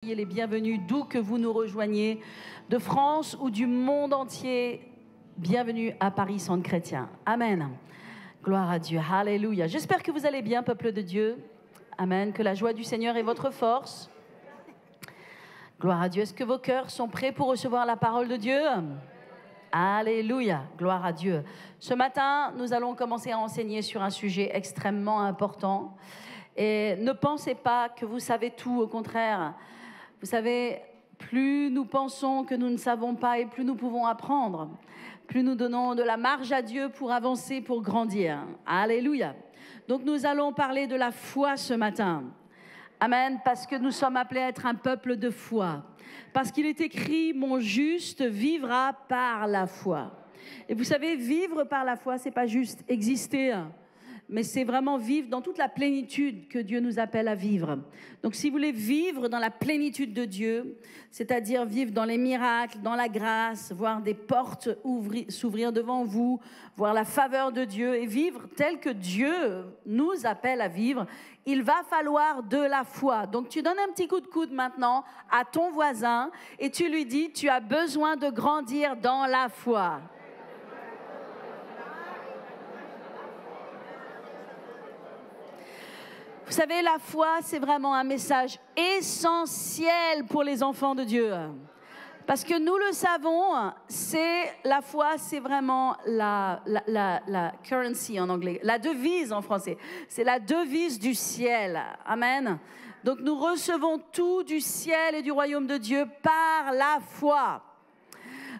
Soyez les bienvenus d'où que vous nous rejoigniez, de France ou du monde entier. Bienvenue à Paris Centre Chrétien. Amen. Gloire à Dieu. Alléluia. J'espère que vous allez bien, peuple de Dieu. Amen. Que la joie du Seigneur est votre force. Gloire à Dieu. Est-ce que vos cœurs sont prêts pour recevoir la parole de Dieu? Alléluia. Gloire à Dieu. Ce matin, nous allons commencer à enseigner sur un sujet extrêmement important. Et ne pensez pas que vous savez tout, au contraire. Vous savez, plus nous pensons que nous ne savons pas et plus nous pouvons apprendre, plus nous donnons de la marge à Dieu pour avancer, pour grandir. Alléluia. Donc nous allons parler de la foi ce matin. Amen, parce que nous sommes appelés à être un peuple de foi. Parce qu'il est écrit, mon juste vivra par la foi. Et vous savez, vivre par la foi, c'est pas juste exister, mais c'est vraiment vivre dans toute la plénitude que Dieu nous appelle à vivre. Donc si vous voulez vivre dans la plénitude de Dieu, c'est-à-dire vivre dans les miracles, dans la grâce, voir des portes s'ouvrir devant vous, voir la faveur de Dieu et vivre tel que Dieu nous appelle à vivre, il va falloir de la foi. Donc tu donnes un petit coup de coude maintenant à ton voisin et tu lui dis, tu as besoin de grandir dans la foi. Vous savez, la foi, c'est vraiment un message essentiel pour les enfants de Dieu. Parce que nous le savons, la foi, c'est vraiment la currency en anglais, la devise en français. C'est la devise du ciel. Amen. Donc nous recevons tout du ciel et du royaume de Dieu par la foi.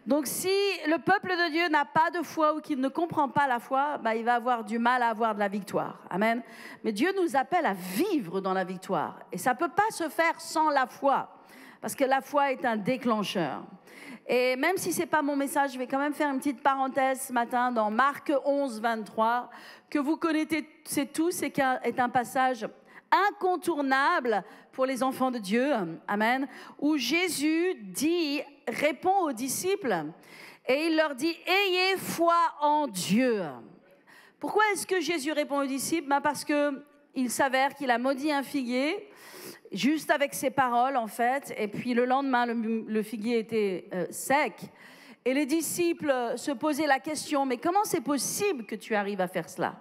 Donc si le peuple de Dieu n'a pas de foi ou qu'il ne comprend pas la foi, il va avoir du mal à avoir de la victoire. Amen. Mais Dieu nous appelle à vivre dans la victoire. Et ça ne peut pas se faire sans la foi. Parce que la foi est un déclencheur. Et même si ce n'est pas mon message, je vais quand même faire une petite parenthèse ce matin dans Marc 11, 23, que vous connaissez tous, c'est un passage incontournable pour les enfants de Dieu, amen, où Jésus répond aux disciples et il leur dit « Ayez foi en Dieu ». Pourquoi est-ce que Jésus répond aux disciples? Parce qu'il s'avère qu'il a maudit un figuier, juste avec ses paroles en fait, et puis le lendemain, le figuier était sec. Et les disciples se posaient la question « Mais comment c'est possible que tu arrives à faire cela ?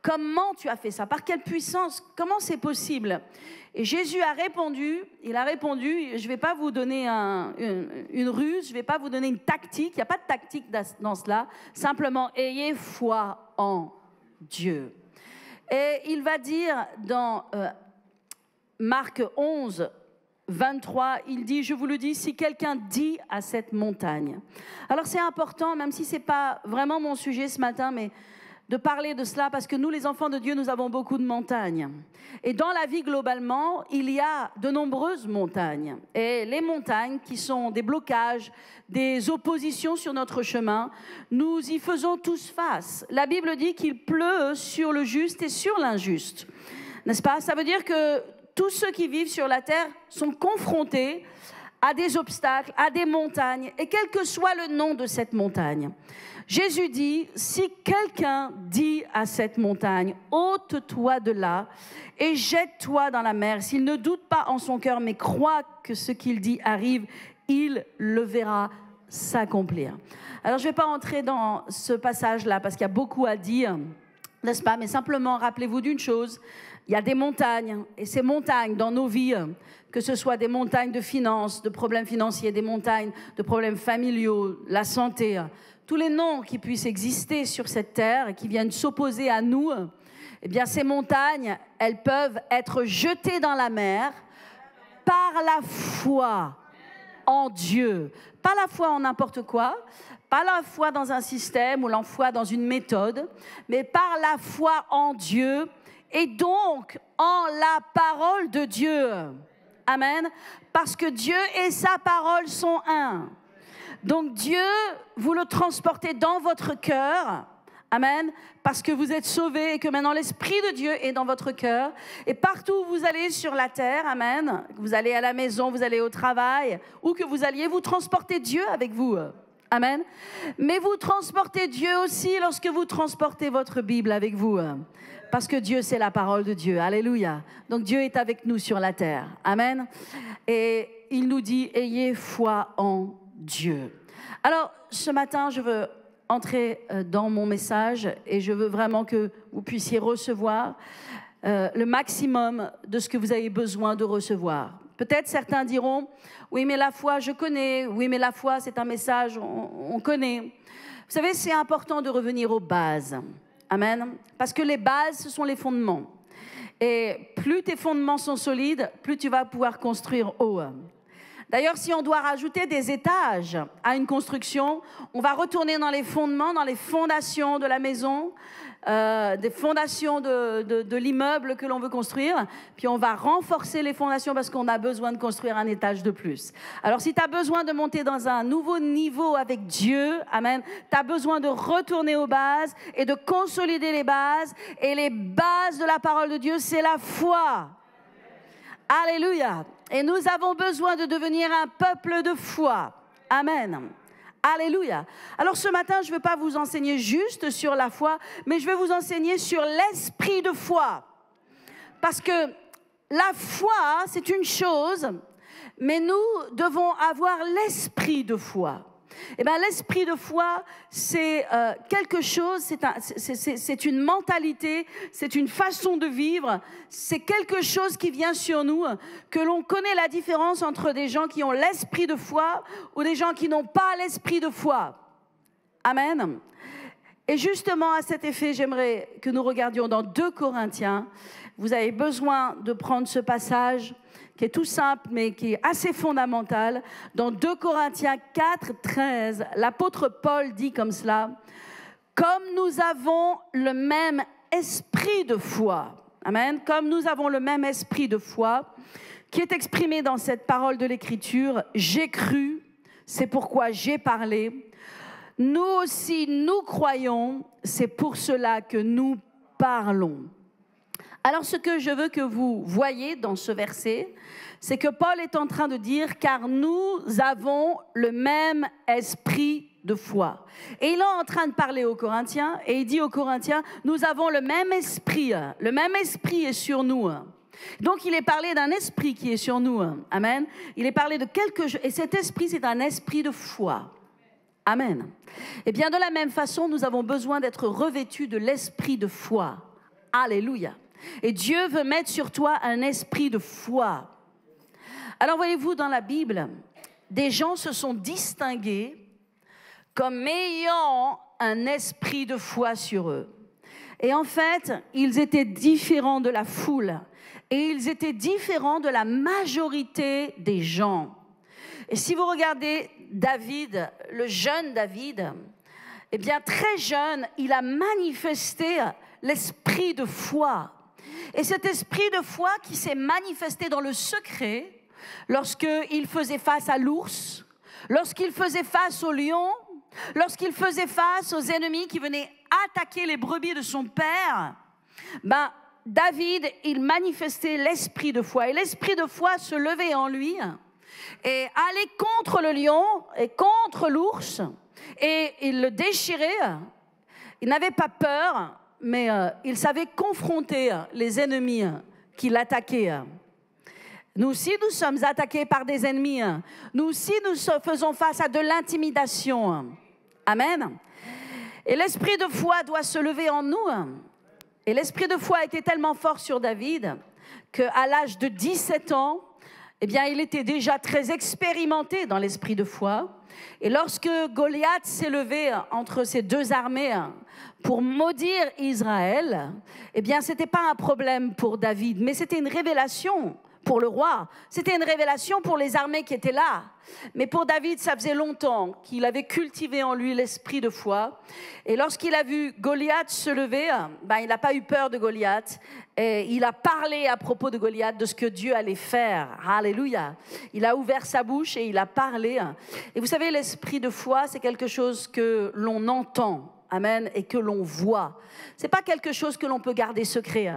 Comment tu as fait ça? Par quelle puissance? Comment c'est possible ?» Et Jésus a répondu, je ne vais pas vous donner une ruse, je ne vais pas vous donner une tactique, il n'y a pas de tactique dans cela, simplement ayez foi en Dieu. Et il va dire dans Marc 11, 23, il dit, je vous le dis, si quelqu'un dit à cette montagne. Alors c'est important, même si ce n'est pas vraiment mon sujet ce matin, mais de parler de cela parce que nous, les enfants de Dieu, nous avons beaucoup de montagnes. Et dans la vie, globalement, il y a de nombreuses montagnes. Et les montagnes qui sont des blocages, des oppositions sur notre chemin, nous y faisons tous face. La Bible dit qu'il pleut sur le juste et sur l'injuste. N'est-ce pas? Ça veut dire que tous ceux qui vivent sur la terre sont confrontés à des obstacles, à des montagnes, et quel que soit le nom de cette montagne. Jésus dit, si quelqu'un dit à cette montagne, ôte-toi de là et jette-toi dans la mer, s'il ne doute pas en son cœur, mais croit que ce qu'il dit arrive, il le verra s'accomplir. Alors je ne vais pas entrer dans ce passage-là parce qu'il y a beaucoup à dire, n'est-ce pas? Mais simplement, rappelez-vous d'une chose, il y a des montagnes, et ces montagnes dans nos vies, que ce soit des montagnes de finances, de problèmes financiers, des montagnes de problèmes familiaux, la santé, tous les noms qui puissent exister sur cette terre et qui viennent s'opposer à nous, eh bien ces montagnes, elles peuvent être jetées dans la mer par la foi en Dieu. Pas la foi en n'importe quoi, pas la foi dans un système ou la foi dans une méthode, mais par la foi en Dieu et donc en la parole de Dieu. Amen. Parce que Dieu et sa parole sont un. Donc Dieu, vous le transportez dans votre cœur, amen, parce que vous êtes sauvés et que maintenant l'Esprit de Dieu est dans votre cœur. Et partout où vous allez sur la terre, amen, vous allez à la maison, vous allez au travail, où que vous alliez, vous transportez Dieu avec vous. Amen. Mais vous transportez Dieu aussi lorsque vous transportez votre Bible avec vous. Parce que Dieu, c'est la parole de Dieu. Alléluia. Donc Dieu est avec nous sur la terre. Amen. Et il nous dit, ayez foi en Dieu. Alors, ce matin, je veux entrer dans mon message et je veux vraiment que vous puissiez recevoir le maximum de ce que vous avez besoin de recevoir. Peut-être certains diront, oui, mais la foi, je connais. Oui, mais la foi, c'est un message, on connaît. Vous savez, c'est important de revenir aux bases. Amen. Parce que les bases, ce sont les fondements. Et plus tes fondements sont solides, plus tu vas pouvoir construire haut. D'ailleurs, si on doit rajouter des étages à une construction, on va retourner dans les fondements, dans les fondations de la maison, des fondations de l'immeuble que l'on veut construire, puis on va renforcer les fondations parce qu'on a besoin de construire un étage de plus. Alors, si tu as besoin de monter dans un nouveau niveau avec Dieu, amen, tu as besoin de retourner aux bases et de consolider les bases. Et les bases de la parole de Dieu, c'est la foi. Alléluia. Et nous avons besoin de devenir un peuple de foi. Amen. Alléluia. Alors ce matin, je ne veux pas vous enseigner juste sur la foi, mais je vais vous enseigner sur l'esprit de foi. Parce que la foi, c'est une chose, mais nous devons avoir l'esprit de foi. Eh bien, l'esprit de foi, c'est quelque chose, c'est une mentalité, c'est une façon de vivre, c'est quelque chose qui vient sur nous, que l'on connaît la différence entre des gens qui ont l'esprit de foi ou des gens qui n'ont pas l'esprit de foi. Amen. Et justement, à cet effet, j'aimerais que nous regardions dans 2 Corinthiens. Vous avez besoin de prendre ce passage qui est tout simple, mais qui est assez fondamental. Dans 2 Corinthiens 4, 13, l'apôtre Paul dit comme cela, « Comme nous avons le même esprit de foi, amen, comme nous avons le même esprit de foi, qui est exprimé dans cette parole de l'Écriture, « J'ai cru, c'est pourquoi j'ai parlé. Nous aussi, nous croyons, c'est pour cela que nous parlons. » Alors, ce que je veux que vous voyez dans ce verset, c'est que Paul est en train de dire « car nous avons le même esprit de foi ». Et il est en train de parler aux Corinthiens, et il dit aux Corinthiens « nous avons le même esprit est sur nous ». Donc, il est parlé d'un esprit qui est sur nous. Amen. Il est parlé de quelque chose, et cet esprit, c'est un esprit de foi. Amen. Et bien, de la même façon, nous avons besoin d'être revêtus de l'esprit de foi. Alléluia. Et Dieu veut mettre sur toi un esprit de foi. Alors voyez-vous, dans la Bible, des gens se sont distingués comme ayant un esprit de foi sur eux. Et en fait, ils étaient différents de la foule. Et ils étaient différents de la majorité des gens. Et si vous regardez David, le jeune David, eh bien très jeune, il a manifesté l'esprit de foi. Et cet esprit de foi qui s'est manifesté dans le secret, lorsqu'il faisait face à l'ours, lorsqu'il faisait face au lion, lorsqu'il faisait face aux ennemis qui venaient attaquer les brebis de son père, David, il manifestait l'esprit de foi. Et l'esprit de foi se levait en lui et allait contre le lion et contre l'ours. Et il le déchirait. Il n'avait pas peur, mais il savait confronter les ennemis qui l'attaquaient. Nous aussi, nous sommes attaqués par des ennemis. Nous aussi, nous faisons face à de l'intimidation. Amen. Et l'esprit de foi doit se lever en nous. Et l'esprit de foi était tellement fort sur David qu'à l'âge de 17 ans, eh bien, il était déjà très expérimenté dans l'esprit de foi. Et lorsque Goliath s'est levé entre ces deux armées pour maudire Israël, eh bien, ce n'était pas un problème pour David, mais c'était une révélation pour le roi. C'était une révélation pour les armées qui étaient là. Mais pour David, ça faisait longtemps qu'il avait cultivé en lui l'esprit de foi. Et lorsqu'il a vu Goliath se lever, il n'a pas eu peur de Goliath. Et il a parlé à propos de Goliath, de ce que Dieu allait faire. Alléluia. Il a ouvert sa bouche et il a parlé. Et vous savez, l'esprit de foi, c'est quelque chose que l'on entend. Amen. Et que l'on voit. Ce n'est pas quelque chose que l'on peut garder secret.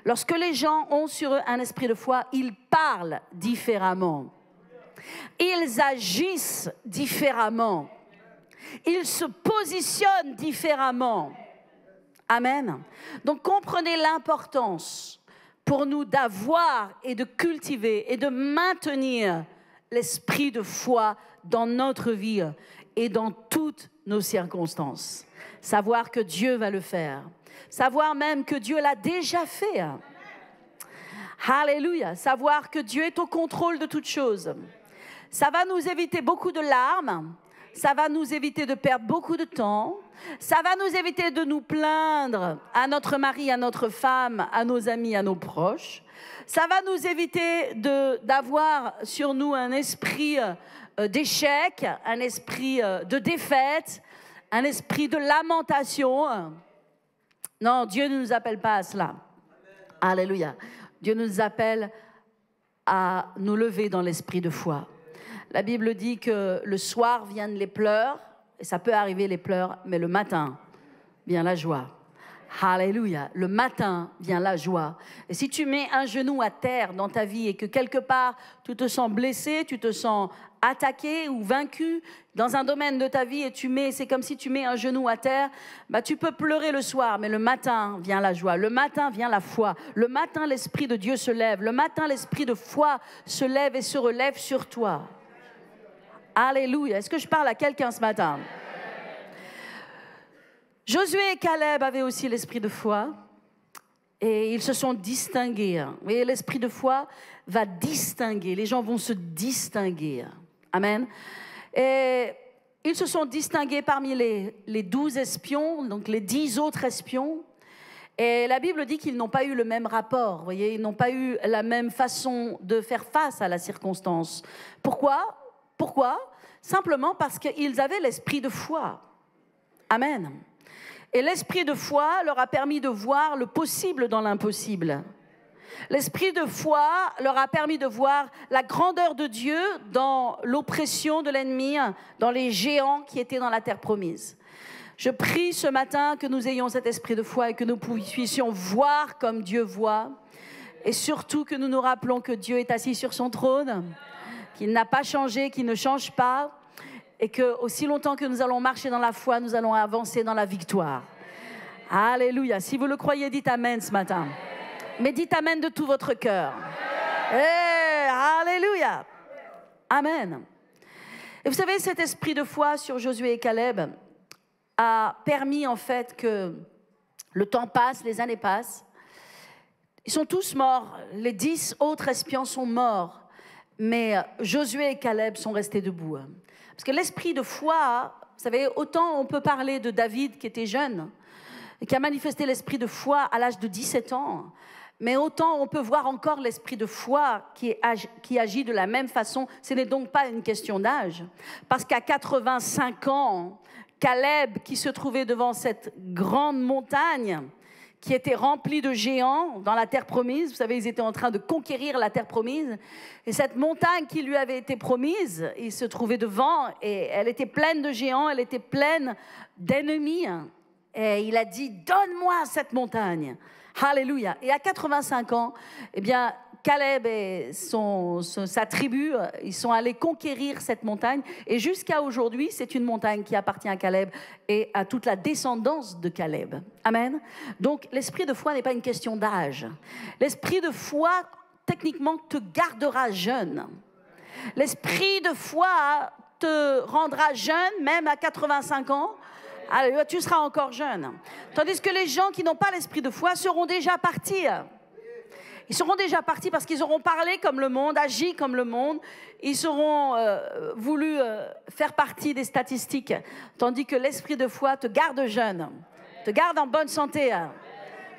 Lorsque les gens ont sur eux un esprit de foi, ils parlent différemment. Ils agissent différemment. Ils se positionnent différemment. Amen. Donc comprenez l'importance pour nous d'avoir et de cultiver et de maintenir l'esprit de foi dans notre vie et dans toutes nos circonstances. Savoir que Dieu va le faire. Savoir même que Dieu l'a déjà fait. Alléluia. Savoir que Dieu est au contrôle de toutes choses. Ça va nous éviter beaucoup de larmes. Ça va nous éviter de perdre beaucoup de temps. Ça va nous éviter de nous plaindre à notre mari, à notre femme, à nos amis, à nos proches. Ça va nous éviter d'avoir sur nous un esprit d'échec, un esprit de défaite, un esprit de lamentation. Non, Dieu ne nous appelle pas à cela. Alléluia. Dieu nous appelle à nous lever dans l'esprit de foi. La Bible dit que le soir viennent les pleurs, et ça peut arriver les pleurs, mais le matin vient la joie. Alléluia, le matin vient la joie. Et si tu mets un genou à terre dans ta vie et que quelque part tu te sens blessé, tu te sens attaqué ou vaincu dans un domaine de ta vie et c'est comme si tu mets un genou à terre, bah tu peux pleurer le soir, mais le matin vient la joie, le matin vient la foi, le matin l'Esprit de Dieu se lève, le matin l'Esprit de foi se lève et se relève sur toi. Alléluia. Est-ce que je parle à quelqu'un ce matin? Josué et Caleb avaient aussi l'esprit de foi et ils se sont distingués. Et l'esprit de foi va distinguer. Les gens vont se distinguer. Amen. Et ils se sont distingués parmi les 12 espions, donc les 10 autres espions. Et la Bible dit qu'ils n'ont pas eu le même rapport. Vous voyez, ils n'ont pas eu la même façon de faire face à la circonstance. Pourquoi? Simplement parce qu'ils avaient l'esprit de foi. Amen. Et l'esprit de foi leur a permis de voir le possible dans l'impossible. L'esprit de foi leur a permis de voir la grandeur de Dieu dans l'oppression de l'ennemi, dans les géants qui étaient dans la terre promise. Je prie ce matin que nous ayons cet esprit de foi et que nous puissions voir comme Dieu voit. Et surtout que nous nous rappelons que Dieu est assis sur son trône, qu'il n'a pas changé, qu'il ne change pas, et que aussi longtemps que nous allons marcher dans la foi, nous allons avancer dans la victoire. Alléluia. Si vous le croyez, dites Amen ce matin. Mais dites Amen de tout votre cœur. Alléluia. Amen. Et vous savez, cet esprit de foi sur Josué et Caleb a permis en fait que le temps passe, les années passent. Ils sont tous morts. Les 10 autres espions sont morts. Mais Josué et Caleb sont restés debout. Parce que l'esprit de foi, vous savez, autant on peut parler de David qui était jeune, et qui a manifesté l'esprit de foi à l'âge de 17 ans, mais autant on peut voir encore l'esprit de foi qui agit de la même façon. Ce n'est donc pas une question d'âge. Parce qu'à 85 ans, Caleb, qui se trouvait devant cette grande montagne, qui était remplie de géants dans la terre promise. Vous savez, ils étaient en train de conquérir la terre promise. Et cette montagne qui lui avait été promise, il se trouvait devant et elle était pleine de géants, elle était pleine d'ennemis. Et il a dit, donne-moi cette montagne. Alléluia. Et à 85 ans, eh bien, Caleb et sa tribu, ils sont allés conquérir cette montagne. Et jusqu'à aujourd'hui, c'est une montagne qui appartient à Caleb et à toute la descendance de Caleb. Amen. Donc, l'esprit de foi n'est pas une question d'âge. L'esprit de foi, techniquement, te gardera jeune. L'esprit de foi te rendra jeune, même à 85 ans. Alors, tu seras encore jeune. Tandis que les gens qui n'ont pas l'esprit de foi seront déjà partis. Ils seront déjà partis parce qu'ils auront parlé comme le monde, agi comme le monde. Ils seront voulu faire partie des statistiques. Tandis que l'esprit de foi te garde jeune, te garde en bonne santé,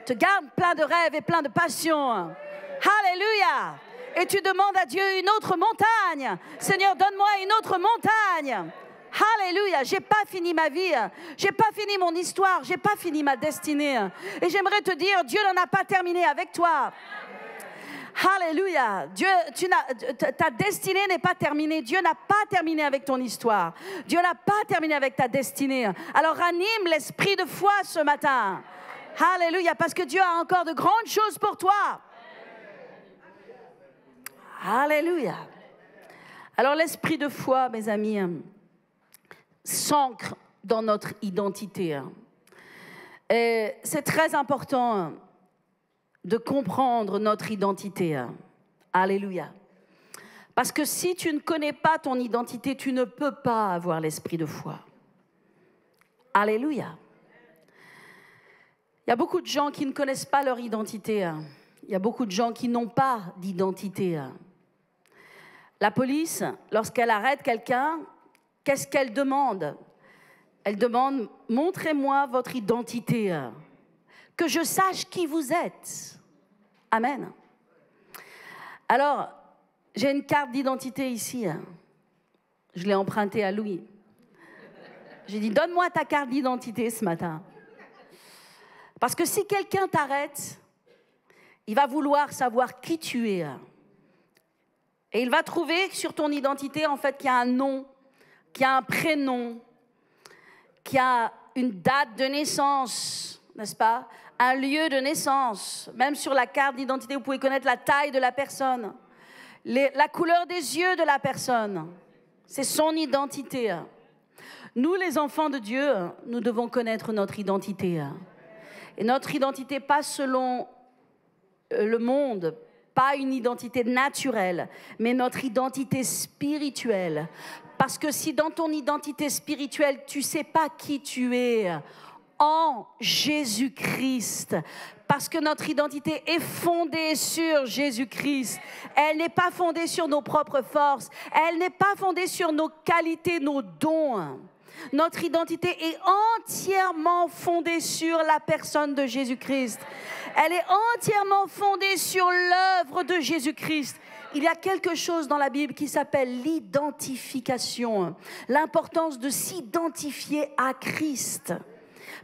te garde plein de rêves et plein de passions. Alléluia! Et tu demandes à Dieu une autre montagne. Seigneur, donne-moi une autre montagne. Alléluia, j'ai pas fini ma vie, j'ai pas fini mon histoire, j'ai pas fini ma destinée. Et j'aimerais te dire, Dieu n'en a pas terminé avec toi. Alléluia. Dieu, ta destinée n'est pas terminée. Dieu n'a pas terminé avec ton histoire. Dieu n'a pas terminé avec ta destinée. Alors ranime l'esprit de foi ce matin. Alléluia, parce que Dieu a encore de grandes choses pour toi. Alléluia. Alors l'esprit de foi, mes amis, s'ancre dans notre identité. Et c'est très important de comprendre notre identité. Alléluia. Parce que si tu ne connais pas ton identité, tu ne peux pas avoir l'esprit de foi. Alléluia. Il y a beaucoup de gens qui ne connaissent pas leur identité. Il y a beaucoup de gens qui n'ont pas d'identité. La police, lorsqu'elle arrête quelqu'un, qu'est-ce qu'elle demande? Elle demande, montrez-moi votre identité, que je sache qui vous êtes. Amen. Alors, j'ai une carte d'identité ici. Je l'ai empruntée à Louis. J'ai dit, donne-moi ta carte d'identité ce matin. Parce que si quelqu'un t'arrête, il va vouloir savoir qui tu es. Et il va trouver sur ton identité, en fait, qu'il y a un nom, qu'il y a un prénom, qu'il y a une date de naissance, n'est-ce pas? Un lieu de naissance. Même sur la carte d'identité, vous pouvez connaître la taille de la personne, la couleur des yeux de la personne. C'est son identité. Nous, les enfants de Dieu, nous devons connaître notre identité. Et notre identité, pas selon le monde, pas une identité naturelle, mais notre identité spirituelle. Parce que si dans ton identité spirituelle, tu ne sais pas qui tu es en Jésus-Christ, parce que notre identité est fondée sur Jésus-Christ. Elle n'est pas fondée sur nos propres forces. Elle n'est pas fondée sur nos qualités, nos dons. Notre identité est entièrement fondée sur la personne de Jésus-Christ. Elle est entièrement fondée sur l'œuvre de Jésus-Christ. Il y a quelque chose dans la Bible qui s'appelle l'identification. L'importance de s'identifier à Christ.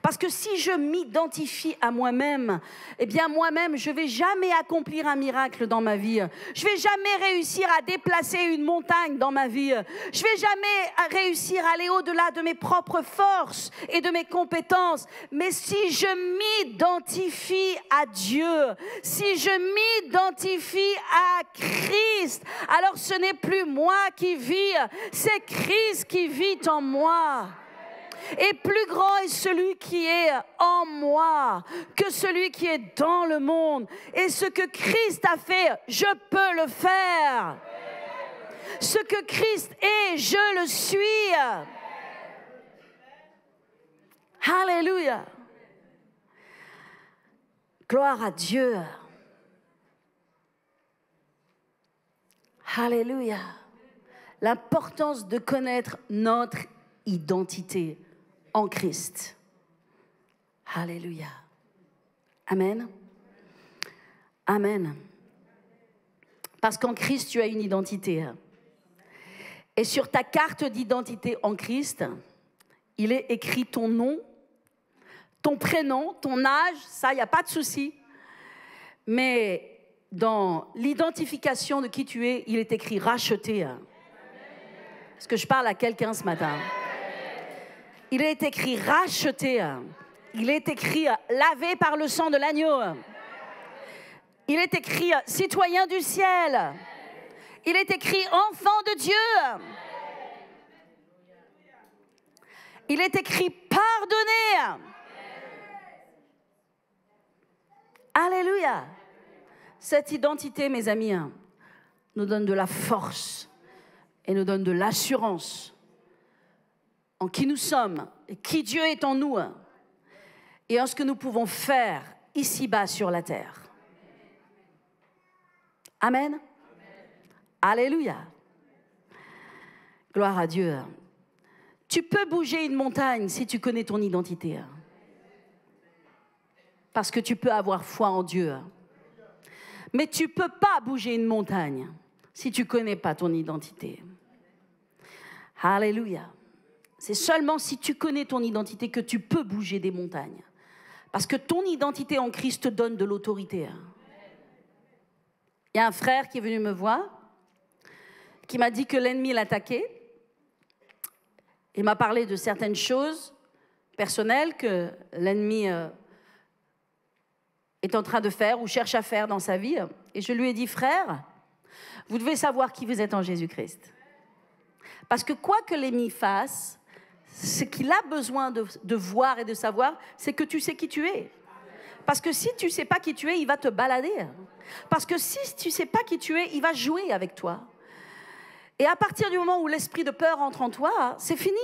Parce que si je m'identifie à moi-même, eh bien moi-même, je ne vais jamais accomplir un miracle dans ma vie. Je ne vais jamais réussir à déplacer une montagne dans ma vie. Je ne vais jamais réussir à aller au-delà de mes propres forces et de mes compétences. Mais si je m'identifie à Dieu, si je m'identifie à Christ, alors ce n'est plus moi qui vis, c'est Christ qui vit en moi. Et plus grand est celui qui est en moi que celui qui est dans le monde. Et ce que Christ a fait, je peux le faire. Ce que Christ est, je le suis. Alléluia. Gloire à Dieu. Alléluia. L'importance de connaître notre identité en Christ. Alléluia. Amen. Amen. Parce qu'en Christ, tu as une identité. Et sur ta carte d'identité en Christ, il est écrit ton nom, ton prénom, ton âge, ça, il n'y a pas de souci. Mais dans l'identification de qui tu es, il est écrit racheté. Est-ce que je parle à quelqu'un ce matin? Il est écrit racheté. Il est écrit lavé par le sang de l'agneau. Il est écrit citoyen du ciel. Il est écrit enfant de Dieu. Il est écrit pardonné. Alléluia. Cette identité, mes amis, nous donne de la force et nous donne de l'assurance en qui nous sommes, et qui Dieu est en nous, et en ce que nous pouvons faire ici-bas sur la terre. Amen. Alléluia. Gloire à Dieu. Tu peux bouger une montagne si tu connais ton identité. Parce que tu peux avoir foi en Dieu. Mais tu ne peux pas bouger une montagne si tu ne connais pas ton identité. Alléluia. C'est seulement si tu connais ton identité que tu peux bouger des montagnes. Parce que ton identité en Christ te donne de l'autorité. Il y a un frère qui est venu me voir, qui m'a dit que l'ennemi l'attaquait. Il m'a parlé de certaines choses personnelles que l'ennemi est en train de faire ou cherche à faire dans sa vie. Et je lui ai dit, frère, vous devez savoir qui vous êtes en Jésus-Christ. Parce que quoi que l'ennemi fasse, ce qu'il a besoin de voir et de savoir, c'est que tu sais qui tu es. Parce que si tu ne sais pas qui tu es, il va te balader. Parce que si tu ne sais pas qui tu es, il va jouer avec toi. Et à partir du moment où l'esprit de peur entre en toi, c'est fini.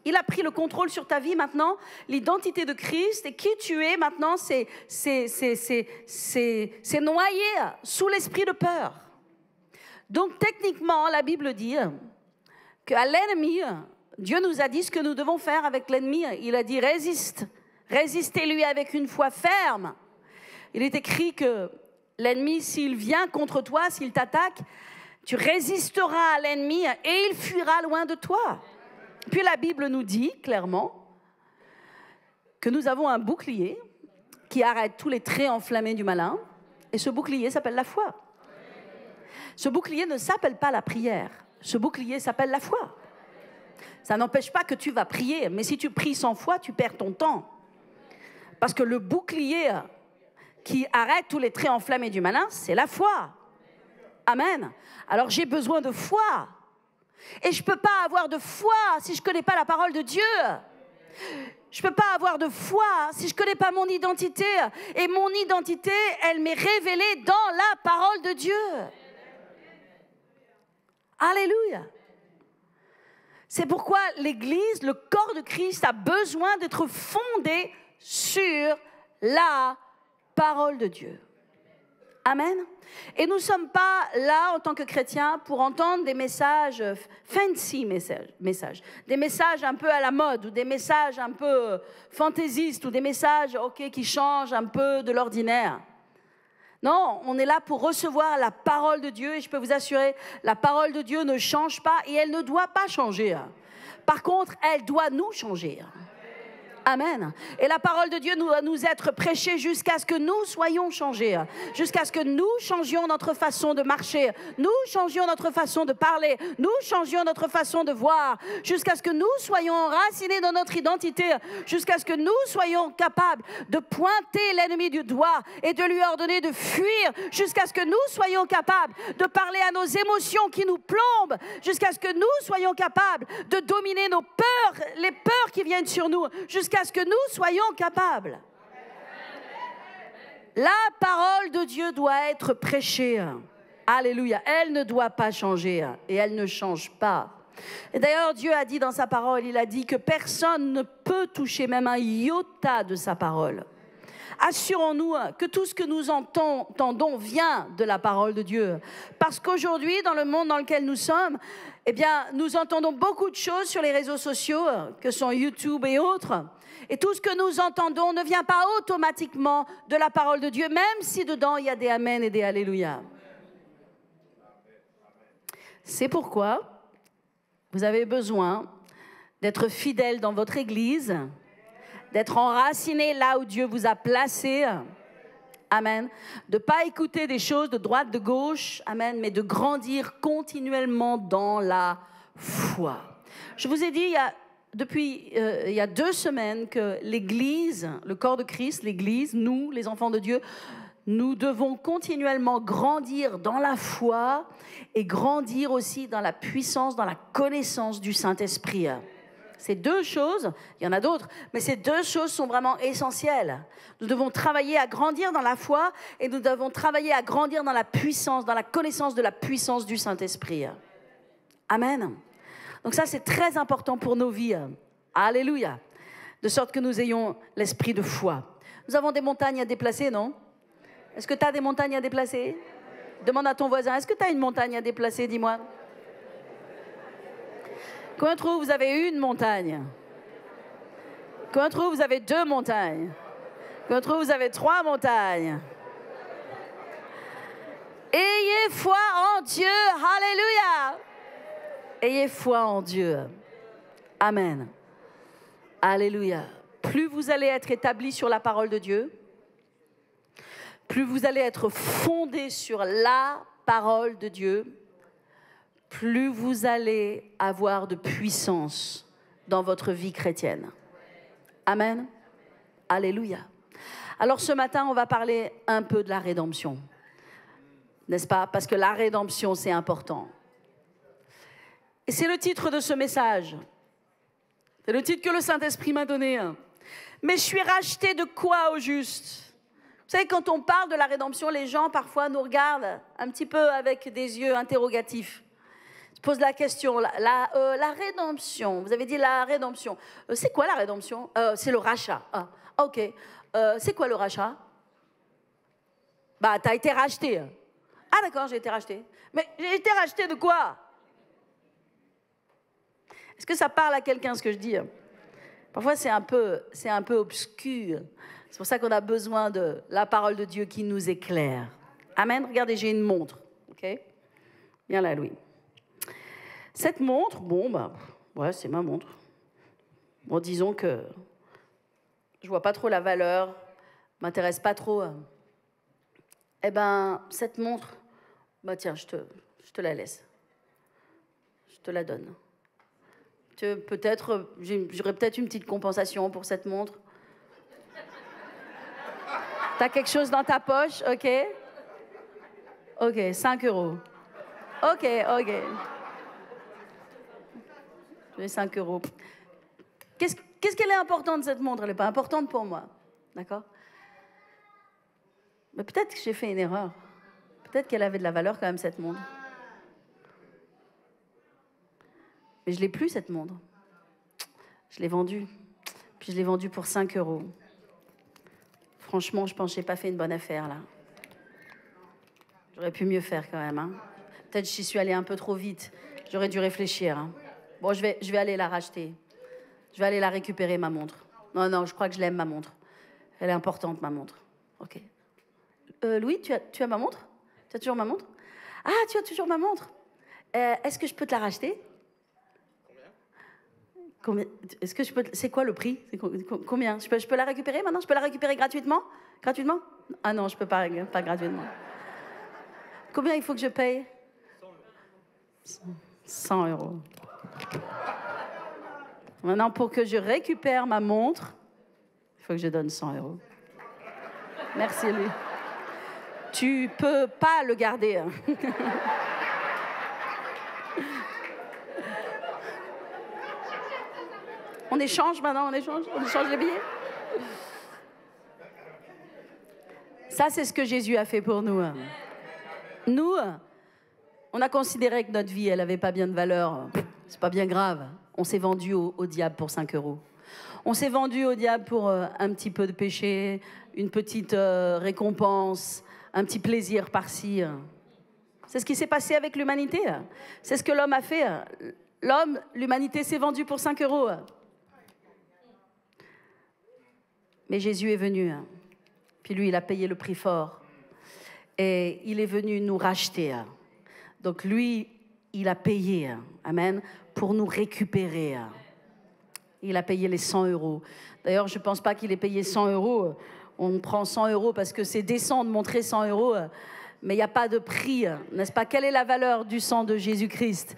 Il a pris le contrôle sur ta vie maintenant. L'identité de Christ et qui tu es maintenant, c'est noyé sous l'esprit de peur. Donc techniquement, la Bible dit qu'à l'ennemi, Dieu nous a dit ce que nous devons faire avec l'ennemi. Il a dit résiste. Résistez-lui avec une foi ferme. Il est écrit que l'ennemi, s'il vient contre toi, s'il t'attaque, tu résisteras à l'ennemi et il fuira loin de toi. Puis la Bible nous dit clairement que nous avons un bouclier qui arrête tous les traits enflammés du malin. Et ce bouclier s'appelle la foi. Ce bouclier ne s'appelle pas la prière. Ce bouclier s'appelle la foi. Ça n'empêche pas que tu vas prier. Mais si tu pries sans foi, tu perds ton temps. Parce que le bouclier qui arrête tous les traits enflammés du malin, c'est la foi. Amen. Alors j'ai besoin de foi. Et je ne peux pas avoir de foi si je ne connais pas la parole de Dieu. Je ne peux pas avoir de foi si je ne connais pas mon identité. Et mon identité, elle m'est révélée dans la parole de Dieu. Alléluia. C'est pourquoi l'Église, le corps de Christ, a besoin d'être fondé sur la parole de Dieu. Amen. Et nous ne sommes pas là en tant que chrétiens pour entendre des messages fancy, des messages un peu à la mode ou des messages un peu fantaisistes ou des messages qui changent un peu de l'ordinaire. Non, on est là pour recevoir la parole de Dieu et je peux vous assurer, la parole de Dieu ne change pas et elle ne doit pas changer. Par contre, elle doit nous changer. Amen. Et la parole de Dieu doit nous être prêchée jusqu'à ce que nous soyons changés, jusqu'à ce que nous changions notre façon de marcher, nous changions notre façon de parler, nous changions notre façon de voir, jusqu'à ce que nous soyons enracinés dans notre identité, jusqu'à ce que nous soyons capables de pointer l'ennemi du doigt et de lui ordonner de fuir, jusqu'à ce que nous soyons capables de parler à nos émotions qui nous plombent, jusqu'à ce que nous soyons capables de dominer nos peurs, les peurs qui viennent sur nous, jusqu'à ce que nous soyons capables. La parole de Dieu doit être prêchée. Alléluia. Elle ne doit pas changer et elle ne change pas. Et d'ailleurs, Dieu a dit dans sa parole, il a dit que personne ne peut toucher même un iota de sa parole. Assurons-nous que tout ce que nous entendons vient de la parole de Dieu. Parce qu'aujourd'hui, dans le monde dans lequel nous sommes, eh bien, nous entendons beaucoup de choses sur les réseaux sociaux, que sont YouTube et autres. Et tout ce que nous entendons ne vient pas automatiquement de la parole de Dieu, même si dedans il y a des Amen et des Alléluia. C'est pourquoi vous avez besoin d'être fidèle dans votre église, d'être enraciné là où Dieu vous a placé. Amen. De ne pas écouter des choses de droite, de gauche. Amen. Mais de grandir continuellement dans la foi. Je vous ai dit depuis il y a 2 semaines que l'Église, le corps de Christ, l'Église, nous, les enfants de Dieu, nous devons continuellement grandir dans la foi et grandir aussi dans la puissance, dans la connaissance du Saint-Esprit. Ces 2 choses, il y en a d'autres, mais ces 2 choses sont vraiment essentielles. Nous devons travailler à grandir dans la foi et nous devons travailler à grandir dans la puissance, dans la connaissance de la puissance du Saint-Esprit. Amen. Donc ça, c'est très important pour nos vies. Alléluia. De sorte que nous ayons l'esprit de foi. Nous avons des montagnes à déplacer, non? Est-ce que tu as des montagnes à déplacer? Demande à ton voisin, est-ce que tu as une montagne à déplacer? Dis-moi. Combien d'entre vous, vous avez une montagne? Combien d'entre vous, vous avez 2 montagnes? Combien d'entre vous, vous avez 3 montagnes? Ayez foi en Dieu. Alléluia. Ayez foi en Dieu. Amen. Alléluia. Plus vous allez être établis sur la parole de Dieu, plus vous allez être fondés sur la parole de Dieu, plus vous allez avoir de puissance dans votre vie chrétienne. Amen. Alléluia. Alors ce matin, on va parler un peu de la rédemption. N'est-ce pas? Parce que la rédemption, c'est important. Et c'est le titre de ce message. C'est le titre que le Saint-Esprit m'a donné. Mais je suis racheté de quoi au juste? Vous savez, quand on parle de la rédemption, les gens parfois nous regardent un petit peu avec des yeux interrogatifs. Ils se posent la question, la rédemption, vous avez dit la rédemption. C'est quoi la rédemption? C'est le rachat. Ah, ok. C'est quoi le rachat? Bah, t'as été racheté. Ah d'accord, j'ai été racheté. Mais j'ai été racheté de quoi? Est-ce que ça parle à quelqu'un ce que je dis? Parfois c'est un peu obscur. C'est pour ça qu'on a besoin de la parole de Dieu qui nous éclaire. Amen. Regardez, j'ai une montre. Ok? Viens là, Louis. Cette montre, bon, bah, ouais, c'est ma montre. Bon, disons que je vois pas trop la valeur, m'intéresse pas trop. Eh ben, cette montre, bah tiens, je te la laisse. Je te la donne. Peut-être, j'aurais peut-être une petite compensation pour cette montre. T'as quelque chose dans ta poche, ok? Ok, 5 €. Ok. J'ai 5 €. Qu'est-ce qu'elle est importante, cette montre? Elle n'est pas importante pour moi, d'accord? Mais peut-être que j'ai fait une erreur. Peut-être qu'elle avait de la valeur quand même, cette montre. Mais je ne l'ai plus, cette montre. Je l'ai vendue. Puis je l'ai vendue pour 5 €. Franchement, je pense que je n'ai pas fait une bonne affaire, là. J'aurais pu mieux faire, quand même. Hein. Peut-être que j'y suis allée un peu trop vite. J'aurais dû réfléchir. Hein. Bon, je vais aller la racheter. Je vais aller la récupérer, ma montre. Non, je crois que je l'aime, ma montre. Elle est importante, ma montre. Ok. Louis, tu as ma montre? Tu as toujours ma montre? Ah, tu as toujours ma montre. Est-ce que je peux te la racheter? Combien? Est-ce que je peux? C'est quoi le prix? Combien? Je peux la récupérer maintenant? Je peux la récupérer gratuitement? Gratuitement? Ah non, je peux pas gratuitement. Combien il faut que je paye? 100 €. Maintenant, pour que je récupère ma montre, il faut que je donne 100 €. Merci, lui. Tu peux pas le garder. Hein. On échange maintenant, on échange les billets. Ça, c'est ce que Jésus a fait pour nous. Nous, on a considéré que notre vie, elle n'avait pas bien de valeur. C'est pas bien grave. On s'est vendu au diable pour 5 €. On s'est vendu au diable pour un petit peu de péché, une petite récompense, un petit plaisir par-ci. C'est ce qui s'est passé avec l'humanité. C'est ce que l'homme a fait. L'humanité s'est vendue pour 5 €. Mais Jésus est venu. Puis lui, il a payé le prix fort. Et il est venu nous racheter. Donc lui, il a payé. Amen. Pour nous récupérer. Il a payé les 100 €. D'ailleurs, je ne pense pas qu'il ait payé 100 €. On prend 100 € parce que c'est décent de montrer 100 €. Mais il n'y a pas de prix, n'est-ce pas? Quelle est la valeur du sang de Jésus-Christ?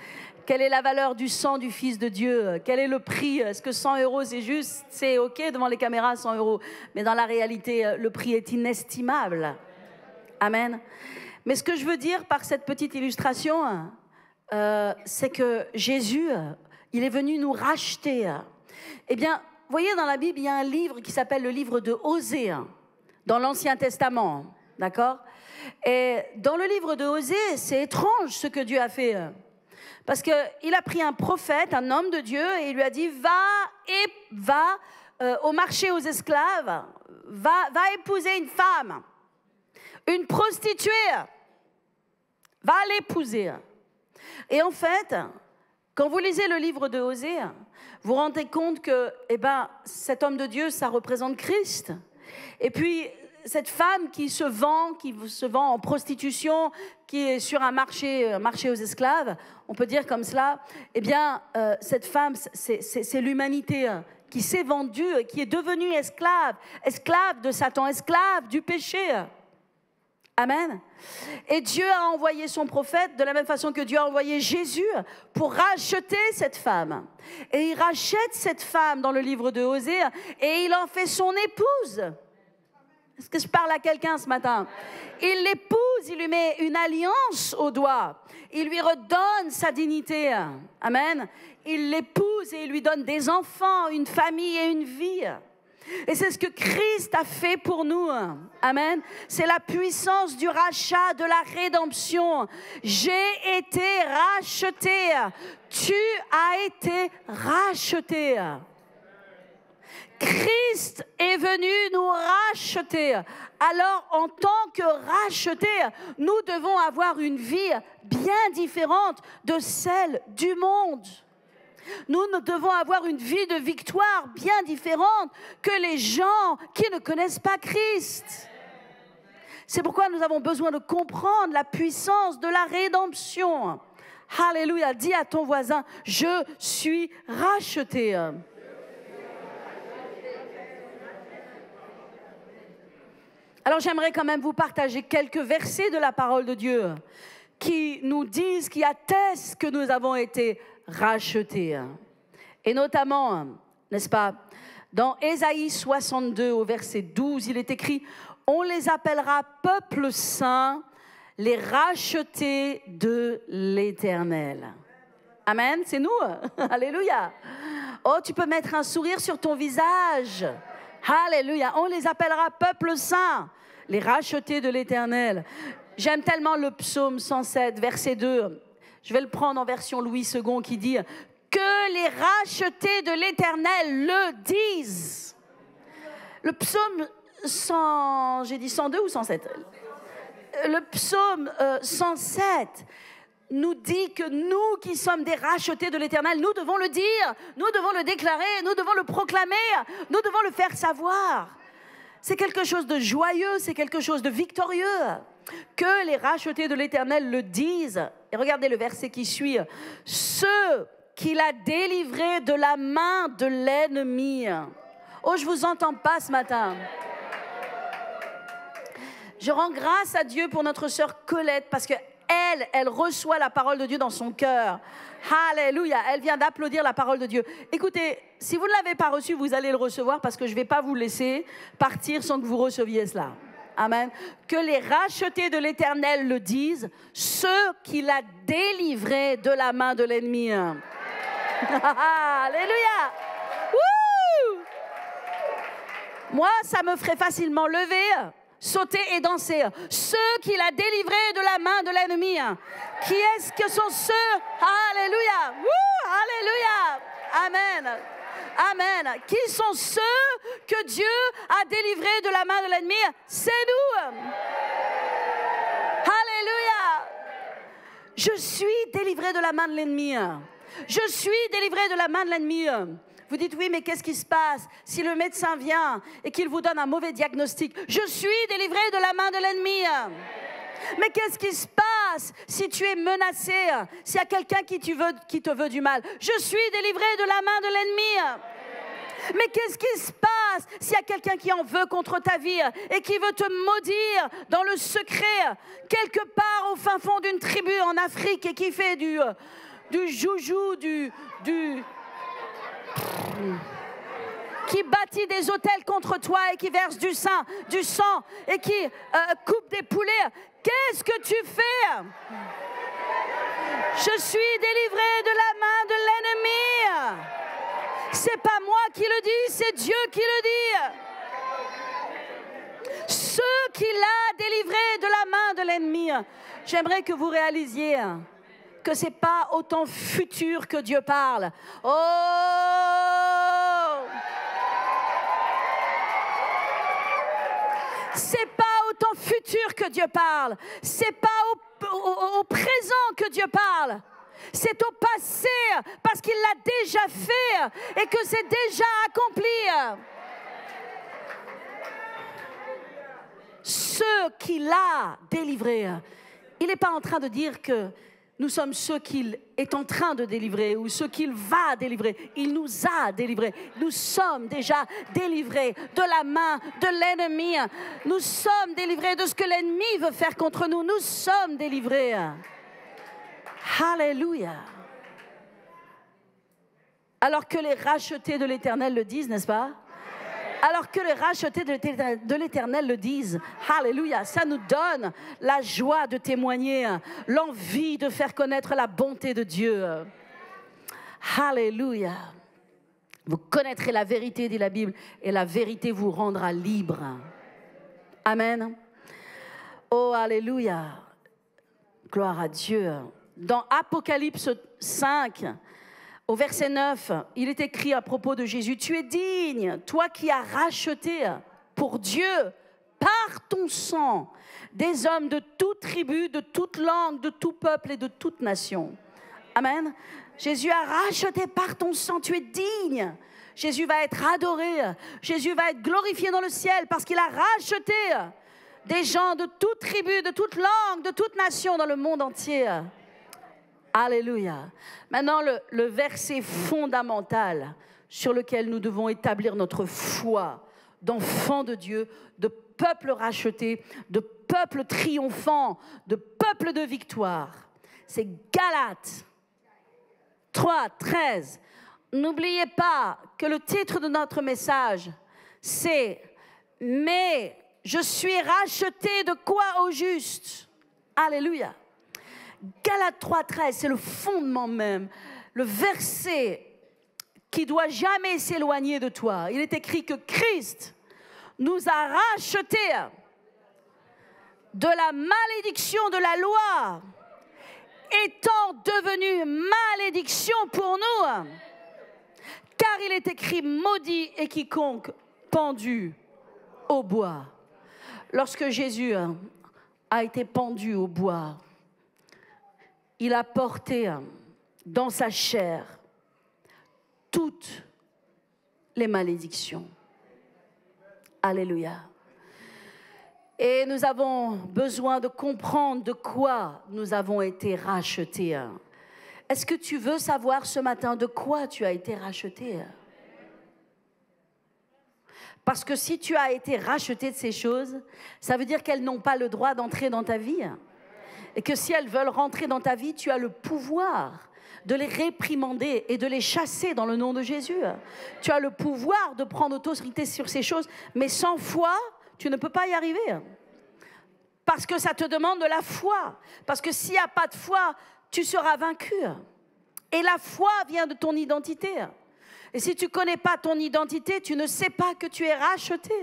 Quelle est la valeur du sang du Fils de Dieu? Quel est le prix? Est-ce que 100 € c'est juste? C'est OK devant les caméras, 100 €. Mais dans la réalité, le prix est inestimable. Amen. Mais ce que je veux dire par cette petite illustration, c'est que Jésus, il est venu nous racheter. Eh bien, vous voyez, dans la Bible, il y a un livre qui s'appelle le livre de Osée, dans l'Ancien Testament, d'accord? Et dans le livre de Osée, c'est étrange ce que Dieu a fait. Parce qu'il a pris un prophète, un homme de Dieu, et il lui a dit, va au marché aux esclaves, va épouser une femme, une prostituée, va l'épouser. Et en fait, quand vous lisez le livre de Osée, vous vous rendez compte que cet homme de Dieu, ça représente Christ. Et puis, cette femme qui se vend en prostitution, qui est sur un marché aux esclaves, on peut dire comme cela, cette femme, c'est l'humanité qui s'est vendue, qui est devenue esclave de Satan, esclave du péché. Amen. Et Dieu a envoyé son prophète de la même façon que Dieu a envoyé Jésus pour racheter cette femme. Et il rachète cette femme dans le livre de Osée et il en fait son épouse. Est-ce que je parle à quelqu'un ce matin? Il l'épouse, il lui met une alliance au doigt. Il lui redonne sa dignité. Amen. Il l'épouse et il lui donne des enfants, une famille et une vie. Et c'est ce que Christ a fait pour nous. Amen. C'est la puissance du rachat, de la rédemption. J'ai été racheté. Tu as été racheté. Christ est venu nous racheter. Alors, en tant que rachetés, nous devons avoir une vie bien différente de celle du monde. Nous devons avoir une vie de victoire bien différente que les gens qui ne connaissent pas Christ. C'est pourquoi nous avons besoin de comprendre la puissance de la rédemption. Alléluia, dis à ton voisin, je suis racheté. Alors j'aimerais quand même vous partager quelques versets de la parole de Dieu qui nous disent, qui attestent que nous avons été rachetés. Et notamment, n'est-ce pas, dans Ésaïe 62 au verset 12, il est écrit « On les appellera peuple saint, les rachetés de l'Éternel. » Amen, c'est nous. Alléluia. Oh, tu peux mettre un sourire sur ton visage. Alléluia. On les appellera peuple saint, les rachetés de l'Éternel. J'aime tellement le psaume 107, verset 2. Je vais le prendre en version Louis II qui dit « Que les rachetés de l'Éternel le disent. » Le psaume 100, j'ai dit 102 ou 107? Le psaume 107 nous dit que nous qui sommes des rachetés de l'Éternel, nous devons le dire, nous devons le déclarer, nous devons le proclamer, nous devons le faire savoir. C'est quelque chose de joyeux, c'est quelque chose de victorieux. Que les rachetés de l'Éternel le disent. Et regardez le verset qui suit. Ceux qu'il a délivrés de la main de l'ennemi. Oh, je ne vous entends pas ce matin. Je rends grâce à Dieu pour notre sœur Colette parce que elle reçoit la parole de Dieu dans son cœur. Alléluia, elle vient d'applaudir la parole de Dieu. Écoutez, si vous ne l'avez pas reçu, vous allez le recevoir parce que je ne vais pas vous laisser partir sans que vous receviez cela. Amen. Que les rachetés de l'Éternel le disent, ceux qu'il a délivrés de la main de l'ennemi. Alléluia. Wouh! Moi, ça me ferait facilement lever, sauter et danser. Ceux qu'il a délivrés de la main de l'ennemi. Qui est-ce que sont ceux? Alléluia. Wouh! Alléluia. Amen. Amen. Qui sont ceux que Dieu a délivrés de la main de l'ennemi? C'est nous. Alléluia. Je suis délivré de la main de l'ennemi. Je suis délivré de la main de l'ennemi. Vous dites oui, mais qu'est-ce qui se passe si le médecin vient et qu'il vous donne un mauvais diagnostic? Je suis délivré de la main de l'ennemi. Mais qu'est-ce qui se passe si tu es menacé, s'il y a quelqu'un qui te veut du mal? Je suis délivré de la main de l'ennemi. Mais qu'est-ce qui se passe s'il y a quelqu'un qui en veut contre ta vie et qui veut te maudire dans le secret, quelque part au fin fond d'une tribu en Afrique et qui fait du joujou, qui bâtit des autels contre toi et qui verse du sang et qui coupe des poulets? Qu'est-ce que tu fais? Je suis délivré de la main de l'ennemi. C'est pas moi qui le dis, c'est Dieu qui le dit. Ceux qu'il a délivrés de la main de l'ennemi. J'aimerais que vous réalisiez que ce n'est pas au temps futur que Dieu parle. Oh! C'est pas au temps futur que Dieu parle. C'est pas au présent que Dieu parle. C'est au passé parce qu'il l'a déjà fait et que c'est déjà accompli. Ceux qu'il a délivrés. Il n'est pas en train de dire que nous sommes ceux qu'il est en train de délivrer ou ceux qu'il va délivrer. Il nous a délivrés. Nous sommes déjà délivrés de la main de l'ennemi. Nous sommes délivrés de ce que l'ennemi veut faire contre nous. Nous sommes délivrés. Alléluia. Alors que les rachetés de l'Éternel le disent, n'est-ce pas? Alors que les rachetés de l'Éternel le disent, alléluia, ça nous donne la joie de témoigner, l'envie de faire connaître la bonté de Dieu. Alléluia. Vous connaîtrez la vérité, dit la Bible, et la vérité vous rendra libre. Amen. Oh, alléluia. Gloire à Dieu. Dans Apocalypse 5, au verset 9, il est écrit à propos de Jésus, « Tu es digne, toi qui as racheté pour Dieu, par ton sang, des hommes de toute tribu, de toute langue, de tout peuple et de toute nation. » Amen. Jésus a racheté par ton sang, tu es digne. Jésus va être adoré, Jésus va être glorifié dans le ciel parce qu'il a racheté des gens de toute tribu, de toute langue, de toute nation dans le monde entier. Alléluia. Maintenant, le verset fondamental sur lequel nous devons établir notre foi d'enfants de Dieu, de peuple racheté, de peuple triomphant, de peuple de victoire. C'est Galates 3, 13. N'oubliez pas que le titre de notre message, c'est « Mais je suis racheté de quoi au juste ?» Alléluia. Galates 3, 13, c'est le fondement même, le verset qui ne doit jamais s'éloigner de toi. Il est écrit que Christ nous a rachetés de la malédiction de la loi, étant devenu malédiction pour nous, car il est écrit maudit est quiconque pendu au bois. Lorsque Jésus a été pendu au bois, il a porté dans sa chair toutes les malédictions. Alléluia. Et nous avons besoin de comprendre de quoi nous avons été rachetés. Est-ce que tu veux savoir ce matin de quoi tu as été racheté? Parce que si tu as été racheté de ces choses, ça veut dire qu'elles n'ont pas le droit d'entrer dans ta vie. Et que si elles veulent rentrer dans ta vie, tu as le pouvoir de les réprimander et de les chasser dans le nom de Jésus. Tu as le pouvoir de prendre autorité sur ces choses, mais sans foi, tu ne peux pas y arriver. Parce que ça te demande de la foi. Parce que s'il n'y a pas de foi, tu seras vaincu. Et la foi vient de ton identité. Et si tu ne connais pas ton identité, tu ne sais pas que tu es racheté.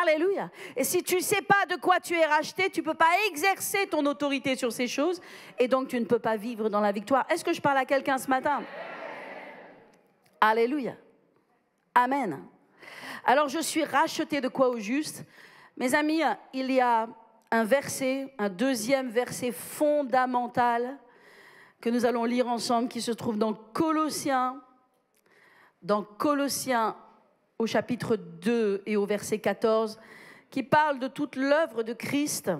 Alléluia. Et si tu ne sais pas de quoi tu es racheté, tu ne peux pas exercer ton autorité sur ces choses. Et donc, tu ne peux pas vivre dans la victoire. Est-ce que je parle à quelqu'un ce matin? Alléluia. Amen. Alors, je suis racheté de quoi au juste? Mes amis, il y a un verset, un deuxième verset fondamental que nous allons lire ensemble qui se trouve dans Colossiens au chapitre 2 et au verset 14, qui parle de toute l'œuvre de Christ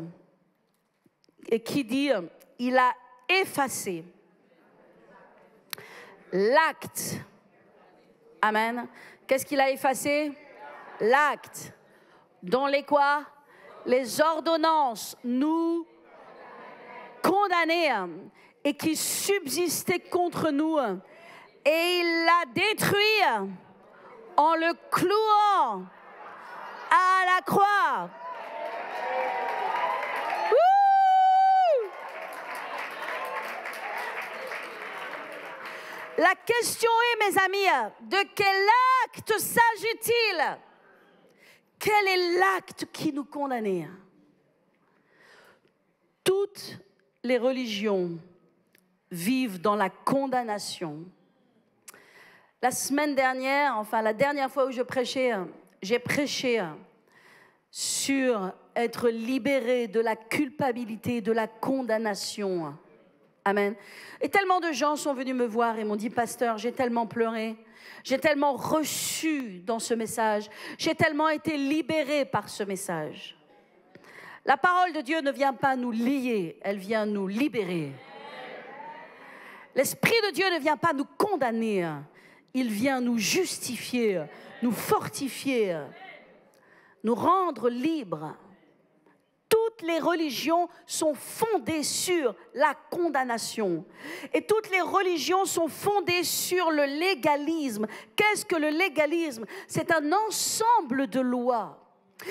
et qui dit « Il a effacé l'acte. » Amen. Qu'est-ce qu'il a effacé? L'acte. Dont les quoi? Les ordonnances nous condamnaient et qui subsistaient contre nous. Et il l'a détruit en le clouant à la croix. Wouh! La question est, mes amis, de quel acte s'agit-il? Quel est l'acte qui nous condamnait? Toutes les religions vivent dans la condamnation. La semaine dernière, enfin la dernière fois où je prêchais, j'ai prêché sur être libéré de la culpabilité, de la condamnation. Amen. Et tellement de gens sont venus me voir et m'ont dit, pasteur, j'ai tellement pleuré, j'ai tellement reçu dans ce message, j'ai tellement été libéré par ce message. La parole de Dieu ne vient pas nous lier, elle vient nous libérer. L'Esprit de Dieu ne vient pas nous condamner, il vient nous justifier, nous fortifier, nous rendre libres. Toutes toutes les religions sont fondées sur la condamnation. Et toutes les religions sont fondées sur le légalisme. Qu'est-ce que le légalisme? C'est un ensemble de lois.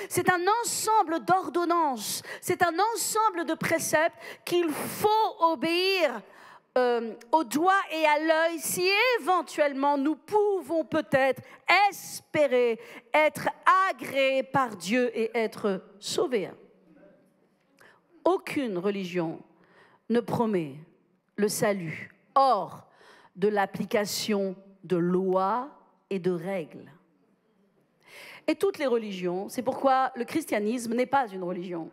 C'est un ensemble d'ordonnances. C'est un ensemble de préceptes qu'il faut obéir au doigt et à l'œil si éventuellement nous pouvons peut-être espérer être agréés par Dieu et être sauvés. Aucune religion ne promet le salut hors de l'application de lois et de règles. Et toutes les religions, c'est pourquoi le christianisme n'est pas une religion.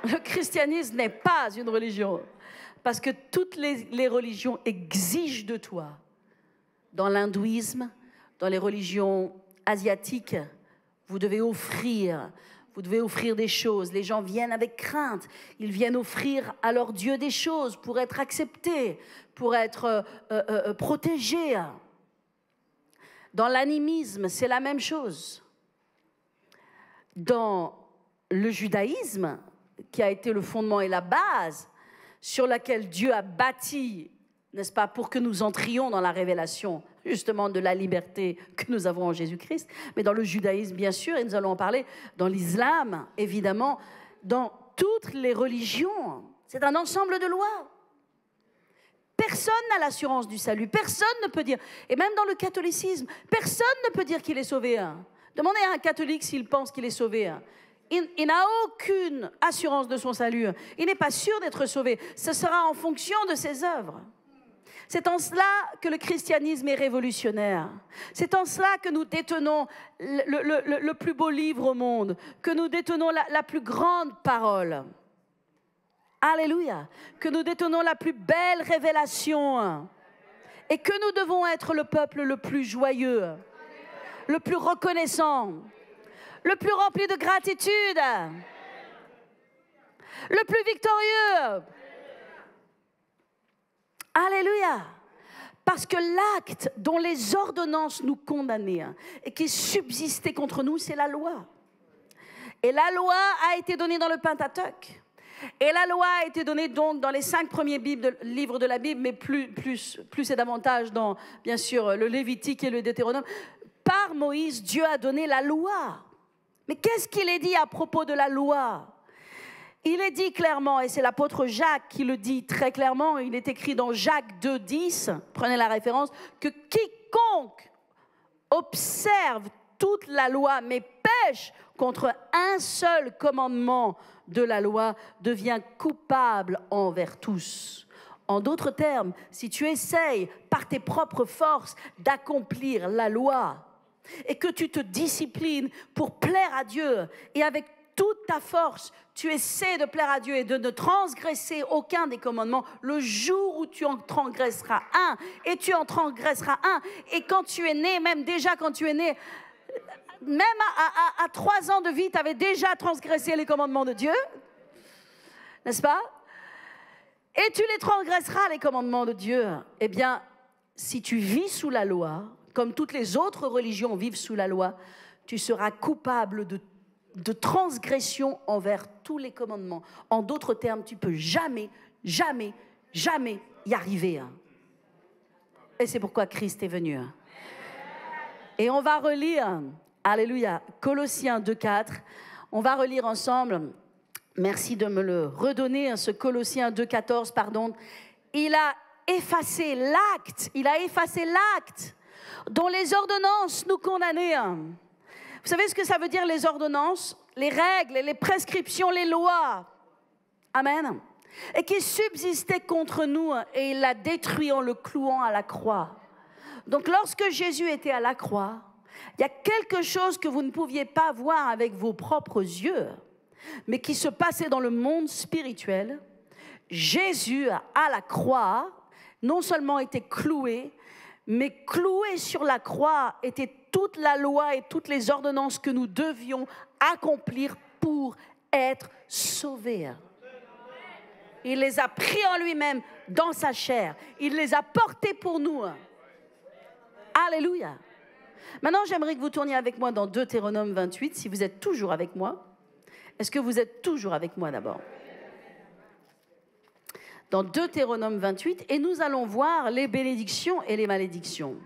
Le christianisme n'est pas une religion, parce que toutes les religions exigent de toi, dans l'hindouisme, dans les religions asiatiques, vous devez offrir des choses. Les gens viennent avec crainte, ils viennent offrir à leur Dieu des choses pour être acceptés, pour être protégés. Dans l'animisme, c'est la même chose. Dans le judaïsme, qui a été le fondement et la base sur laquelle Dieu a bâti, n'est-ce pas, pour que nous entrions dans la révélation, justement, de la liberté que nous avons en Jésus-Christ. Mais dans le judaïsme, bien sûr, et nous allons en parler, dans l'islam, évidemment, dans toutes les religions, c'est un ensemble de lois. Personne n'a l'assurance du salut, personne ne peut dire, et même dans le catholicisme, personne ne peut dire qu'il est sauvé. Demandez à un catholique s'il pense qu'il est sauvé. Il n'a aucune assurance de son salut. Il n'est pas sûr d'être sauvé. Ce sera en fonction de ses œuvres. C'est en cela que le christianisme est révolutionnaire. C'est en cela que nous détenons le plus beau livre au monde, que nous détenons la plus grande parole. Alléluia. Que nous détenons la plus belle révélation. Et que nous devons être le peuple le plus joyeux, le plus reconnaissant, le plus rempli de gratitude, le plus victorieux. Alléluia. Parce que l'acte dont les ordonnances nous condamnaient et qui subsistait contre nous, c'est la loi. Et la loi a été donnée dans le Pentateuque. Et la loi a été donnée donc dans les 5 premiers livres de la Bible, mais plus et davantage dans, bien sûr, le Lévitique et le Deutéronome. Par Moïse, Dieu a donné la loi. Mais qu'est-ce qu'il est dit à propos de la loi? Il est dit clairement, et c'est l'apôtre Jacques qui le dit très clairement, il est écrit dans Jacques 2,10, prenez la référence, que quiconque observe toute la loi mais pêche contre un seul commandement de la loi devient coupable envers tous. En d'autres termes, si tu essayes par tes propres forces d'accomplir la loi et que tu te disciplines pour plaire à Dieu et avec toute ta force, tu essaies de plaire à Dieu et de ne transgresser aucun des commandements, le jour où tu en transgresseras un, et tu en transgresseras un, et quand tu es né, même déjà quand tu es né, même à 3 ans de vie, tu avais déjà transgressé les commandements de Dieu, n'est-ce pas? Et tu les transgresseras, les commandements de Dieu. Eh bien, si tu vis sous la loi, comme toutes les autres religions vivent sous la loi, tu seras coupable de transgression envers tous les commandements. En d'autres termes, tu ne peux jamais y arriver. Et c'est pourquoi Christ est venu. Et on va relire, alléluia, Colossiens 2,4. On va relire ensemble. Merci de me le redonner, ce Colossiens 2,14, pardon. Il a effacé l'acte dont les ordonnances nous condamnaient. Vous savez ce que ça veut dire, les ordonnances? Les règles, les prescriptions, les lois. Amen. Et qui subsistaient contre nous, et il l'a détruit en le clouant à la croix. Donc lorsque Jésus était à la croix, il y a quelque chose que vous ne pouviez pas voir avec vos propres yeux, mais qui se passait dans le monde spirituel. Jésus, à la croix, non seulement était cloué, mais cloué sur la croix était toute la loi et toutes les ordonnances que nous devions accomplir pour être sauvés. Il les a pris en lui-même dans sa chair. Il les a portés pour nous. Alléluia. Maintenant, j'aimerais que vous tourniez avec moi dans Deutéronome 28, si vous êtes toujours avec moi. Est-ce que vous êtes toujours avec moi d'abord? Dans Deutéronome 28, et nous allons voir les bénédictions et les malédictions.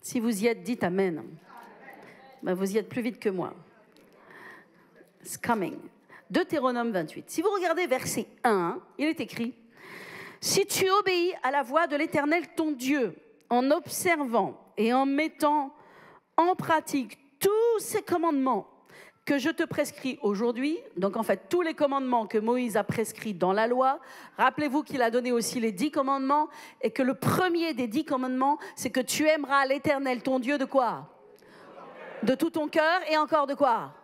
Si vous y êtes, dites Amen. Ben, vous y êtes plus vite que moi. It's coming. Deutéronome 28. Si vous regardez verset 1, il est écrit « Si tu obéis à la voix de l'Éternel ton Dieu, en observant et en mettant en pratique tous ces commandements que je te prescris aujourd'hui, donc en fait tous les commandements que Moïse a prescrits dans la loi, rappelez-vous qu'il a donné aussi les 10 commandements, et que le premier des 10 commandements, c'est que tu aimeras l'Éternel ton Dieu de quoi? De tout ton cœur et encore de quoi?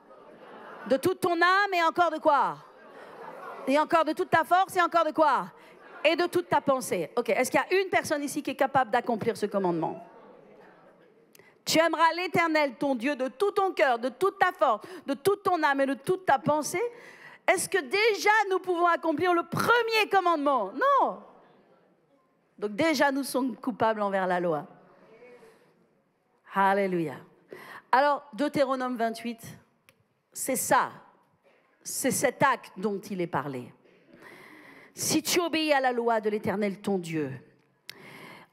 De toute ton âme et encore de quoi? Et encore de toute ta force et encore de quoi? Et de toute ta pensée. Ok, est-ce qu'il y a une personne ici qui est capable d'accomplir ce commandement? Tu aimeras l'Éternel, ton Dieu, de tout ton cœur, de toute ta force, de toute ton âme et de toute ta pensée. Est-ce que déjà nous pouvons accomplir le premier commandement? Non. Donc déjà nous sommes coupables envers la loi. Alléluia. Alors, Deutéronome 28, c'est ça. C'est cet acte dont il est parlé. Si tu obéis à la loi de l'Éternel, ton Dieu,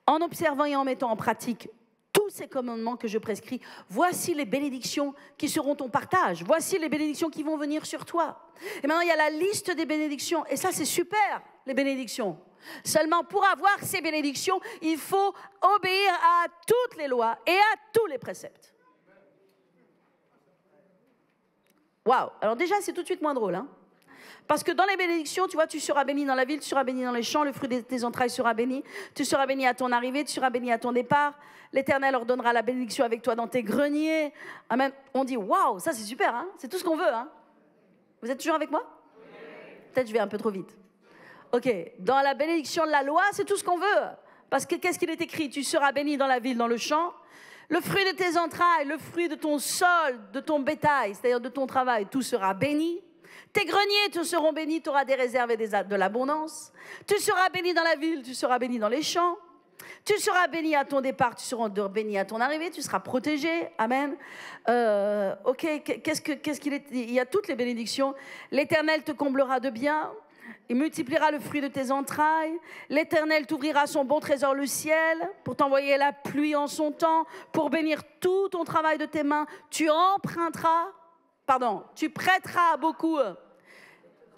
en observant et en mettant en pratique tous ces commandements que je prescris, voici les bénédictions qui seront ton partage. Voici les bénédictions qui vont venir sur toi. Et maintenant, il y a la liste des bénédictions. Et ça, c'est super, les bénédictions. Seulement, pour avoir ces bénédictions, il faut obéir à toutes les lois et à tous les préceptes. Waouh! Alors déjà, c'est tout de suite moins drôle, hein? Parce que dans les bénédictions, tu vois, tu seras béni dans la ville, tu seras béni dans les champs, le fruit de tes entrailles sera béni, tu seras béni à ton arrivée, tu seras béni à ton départ. L'Éternel ordonnera la bénédiction avec toi dans tes greniers. Amen. On dit, waouh, ça c'est super, hein? C'est tout ce qu'on veut, hein? Vous êtes toujours avec moi? Peut-être je vais un peu trop vite. Ok, dans la bénédiction de la loi, c'est tout ce qu'on veut. Parce que qu'est-ce qu'il est écrit? Tu seras béni dans la ville, dans le champ. Le fruit de tes entrailles, le fruit de ton sol, de ton bétail, c'est-à-dire de ton travail, tout sera béni. Tes greniers te seront bénis, tu auras des réserves et de l'abondance. Tu seras béni dans la ville, tu seras béni dans les champs. Tu seras béni à ton départ, tu seras béni à ton arrivée, tu seras protégé. Amen. Ok, il y a toutes les bénédictions. L'Éternel te comblera de bien. Il multipliera le fruit de tes entrailles. L'Éternel t'ouvrira son bon trésor, le ciel, pour t'envoyer la pluie en son temps, pour bénir tout ton travail de tes mains. Tu prêteras à beaucoup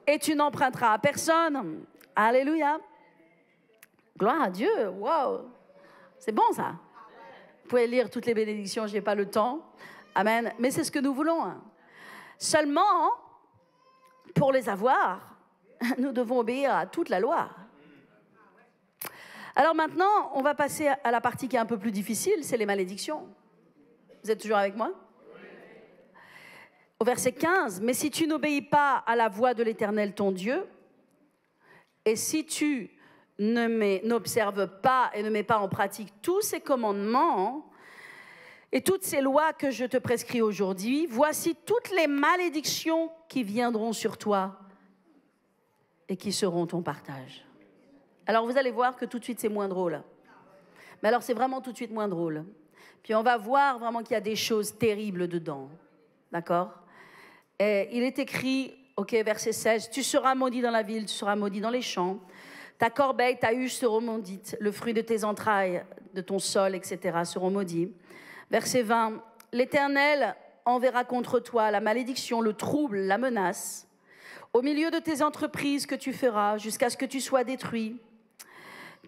et tu n'emprunteras à personne. Alléluia. Gloire à Dieu. Wow. C'est bon ça. Vous pouvez lire toutes les bénédictions, je n'ai pas le temps. Amen. Mais c'est ce que nous voulons. Seulement, pour les avoir, nous devons obéir à toute la loi. Alors maintenant, on va passer à la partie qui est un peu plus difficile, c'est les malédictions. Vous êtes toujours avec moi? Au verset 15, « Mais si tu n'obéis pas à la voix de l'Éternel ton Dieu, et si tu n'observes pas et ne mets pas en pratique tous ces commandements et toutes ces lois que je te prescris aujourd'hui, voici toutes les malédictions qui viendront sur toi et qui seront ton partage. » Alors vous allez voir que tout de suite c'est moins drôle. Mais alors c'est vraiment tout de suite moins drôle. Puis on va voir vraiment qu'il y a des choses terribles dedans. D'accord? Et il est écrit, ok, verset 16, « Tu seras maudit dans la ville, tu seras maudit dans les champs. Ta corbeille, ta huche seront maudites. Le fruit de tes entrailles, de ton sol, etc. seront maudits. » Verset 20, « L'Éternel enverra contre toi la malédiction, le trouble, la menace, au milieu de tes entreprises que tu feras, jusqu'à ce que tu sois détruit,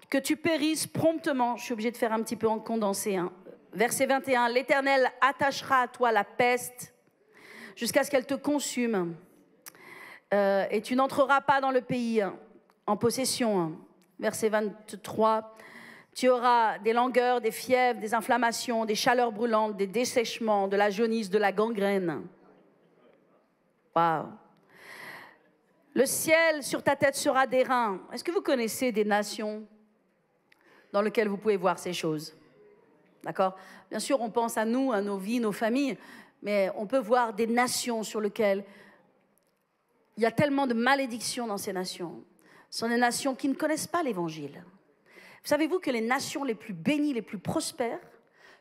que tu périsses promptement. » Je suis obligée de faire un petit peu en condensé. Hein. Verset 21, « L'Éternel attachera à toi la peste, jusqu'à ce qu'elle te consume. Et tu n'entreras pas dans le pays en possession. » Verset 23, « Tu auras des langueurs, des fièvres, des inflammations, des chaleurs brûlantes, des dessèchements, de la jaunisse, de la gangrène. » Waouh. Le ciel sur ta tête sera d'airain. Est-ce que vous connaissez des nations dans lesquelles vous pouvez voir ces choses? D'accord? Bien sûr, on pense à nous, à nos vies, nos familles, mais on peut voir des nations sur lesquelles il y a tellement de malédictions dans ces nations. Ce sont des nations qui ne connaissent pas l'Évangile. Savez-vous que les nations les plus bénies, les plus prospères,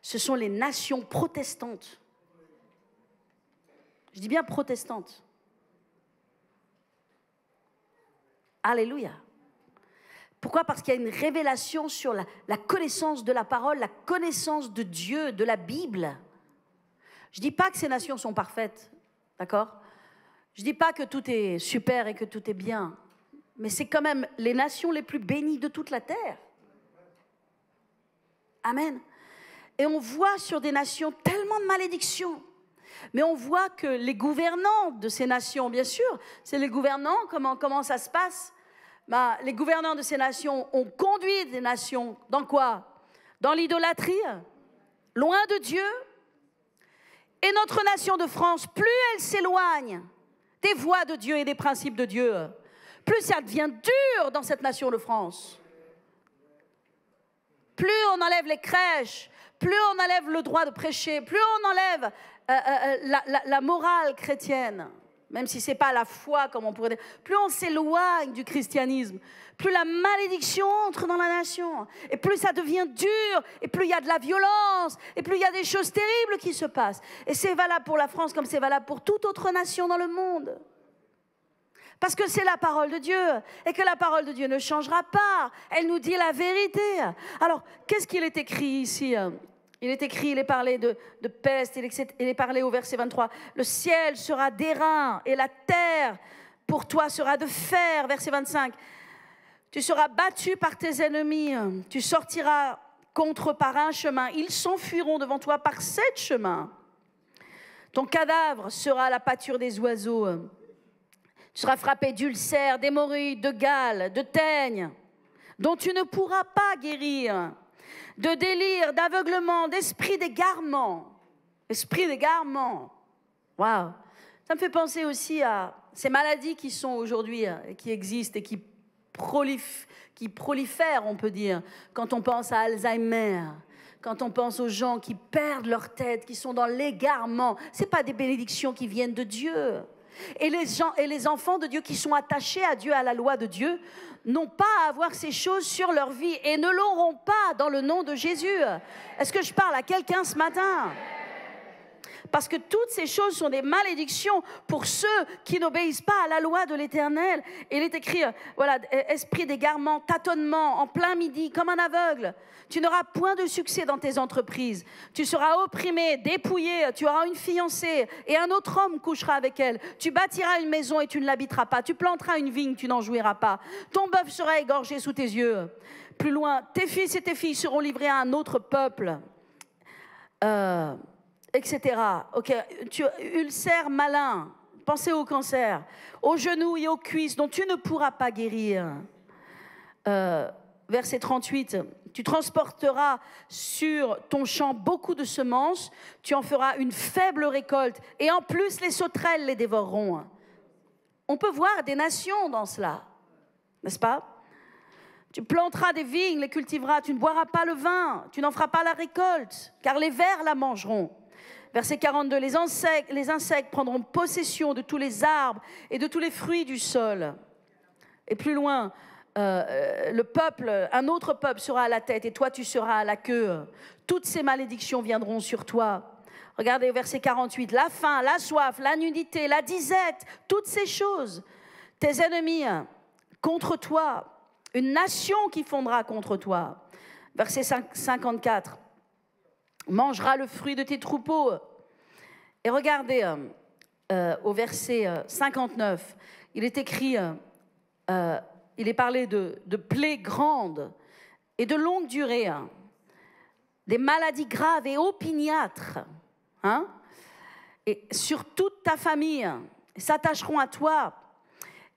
ce sont les nations protestantes? Je dis bien protestantes. Alléluia. Pourquoi? Parce qu'il y a une révélation sur la connaissance de la parole, la connaissance de Dieu, de la Bible. Je ne dis pas que ces nations sont parfaites, d'accord? Je ne dis pas que tout est super et que tout est bien, mais c'est quand même les nations les plus bénies de toute la terre. Amen. Et on voit sur des nations tellement de malédictions. Mais on voit que les gouvernants de ces nations, bien sûr, c'est les gouvernants, comment ça se passe? Les gouvernants de ces nations ont conduit des nations dans quoi? Dans l'idolâtrie, loin de Dieu. Et notre nation de France, plus elle s'éloigne des voies de Dieu et des principes de Dieu, plus ça devient dur dans cette nation de France. Plus on enlève les crèches, plus on enlève le droit de prêcher, plus on enlève la morale chrétienne, même si ce n'est pas la foi, comme on pourrait dire, plus on s'éloigne du christianisme, plus la malédiction entre dans la nation, et plus ça devient dur, et plus il y a de la violence, et plus il y a des choses terribles qui se passent. Et c'est valable pour la France comme c'est valable pour toute autre nation dans le monde. Parce que c'est la parole de Dieu, et que la parole de Dieu ne changera pas. Elle nous dit la vérité. Alors, qu'est-ce qu'il est écrit ici? Il est écrit, il est parlé de peste, il est parlé au verset 23. Le ciel sera d'airain, et la terre pour toi sera de fer. Verset 25. Tu seras battu par tes ennemis, tu sortiras contre par un chemin. Ils s'enfuiront devant toi par 7 chemins. Ton cadavre sera la pâture des oiseaux. Tu seras frappé d'ulcères, d'hémorroïdes, de gales, de teignes, dont tu ne pourras pas guérir, de délire, d'aveuglement, d'esprit d'égarement. Esprit d'égarement. Waouh! Ça me fait penser aussi à ces maladies qui sont aujourd'hui, qui existent et qui prolifèrent, on peut dire, quand on pense à Alzheimer, quand on pense aux gens qui perdent leur tête, qui sont dans l'égarement. Ce n'est pas des bénédictions qui viennent de Dieu. Et les enfants de Dieu qui sont attachés à Dieu, à la loi de Dieu, n'ont pas à avoir ces choses sur leur vie et ne l'auront pas dans le nom de Jésus. Est-ce que je parle à quelqu'un ce matin? Parce que toutes ces choses sont des malédictions pour ceux qui n'obéissent pas à la loi de l'Éternel. Et il est écrit, voilà, esprit d'égarement, tâtonnement, en plein midi, comme un aveugle. Tu n'auras point de succès dans tes entreprises. Tu seras opprimé, dépouillé, tu auras une fiancée et un autre homme couchera avec elle. Tu bâtiras une maison et tu ne l'habiteras pas. Tu planteras une vigne, tu n'en jouiras pas. Ton bœuf sera égorgé sous tes yeux. Plus loin, tes fils et tes filles seront livrés à un autre peuple. Etc. Ok, ulcère malin, pensez au cancer, aux genoux et aux cuisses dont tu ne pourras pas guérir. Verset 38, tu transporteras sur ton champ beaucoup de semences, tu en feras une faible récolte, et en plus les sauterelles les dévoreront. On peut voir des nations dans cela, n'est-ce pas? Tu planteras des vignes, les cultiveras, tu ne boiras pas le vin, tu n'en feras pas la récolte, car les vers la mangeront. Verset 42, les insectes prendront possession de tous les arbres et de tous les fruits du sol. Et plus loin, le peuple, un autre peuple sera à la tête et toi tu seras à la queue. Toutes ces malédictions viendront sur toi. Regardez verset 48, la faim, la soif, la nudité, la disette, toutes ces choses. Tes ennemis contre toi, une nation qui fondera contre toi. Verset 54. Mangera le fruit de tes troupeaux. Et regardez, au verset 59, il est écrit, il est parlé de plaies grandes et de longue durée, des maladies graves et opiniâtres, et sur toute ta famille, s'attacheront à toi.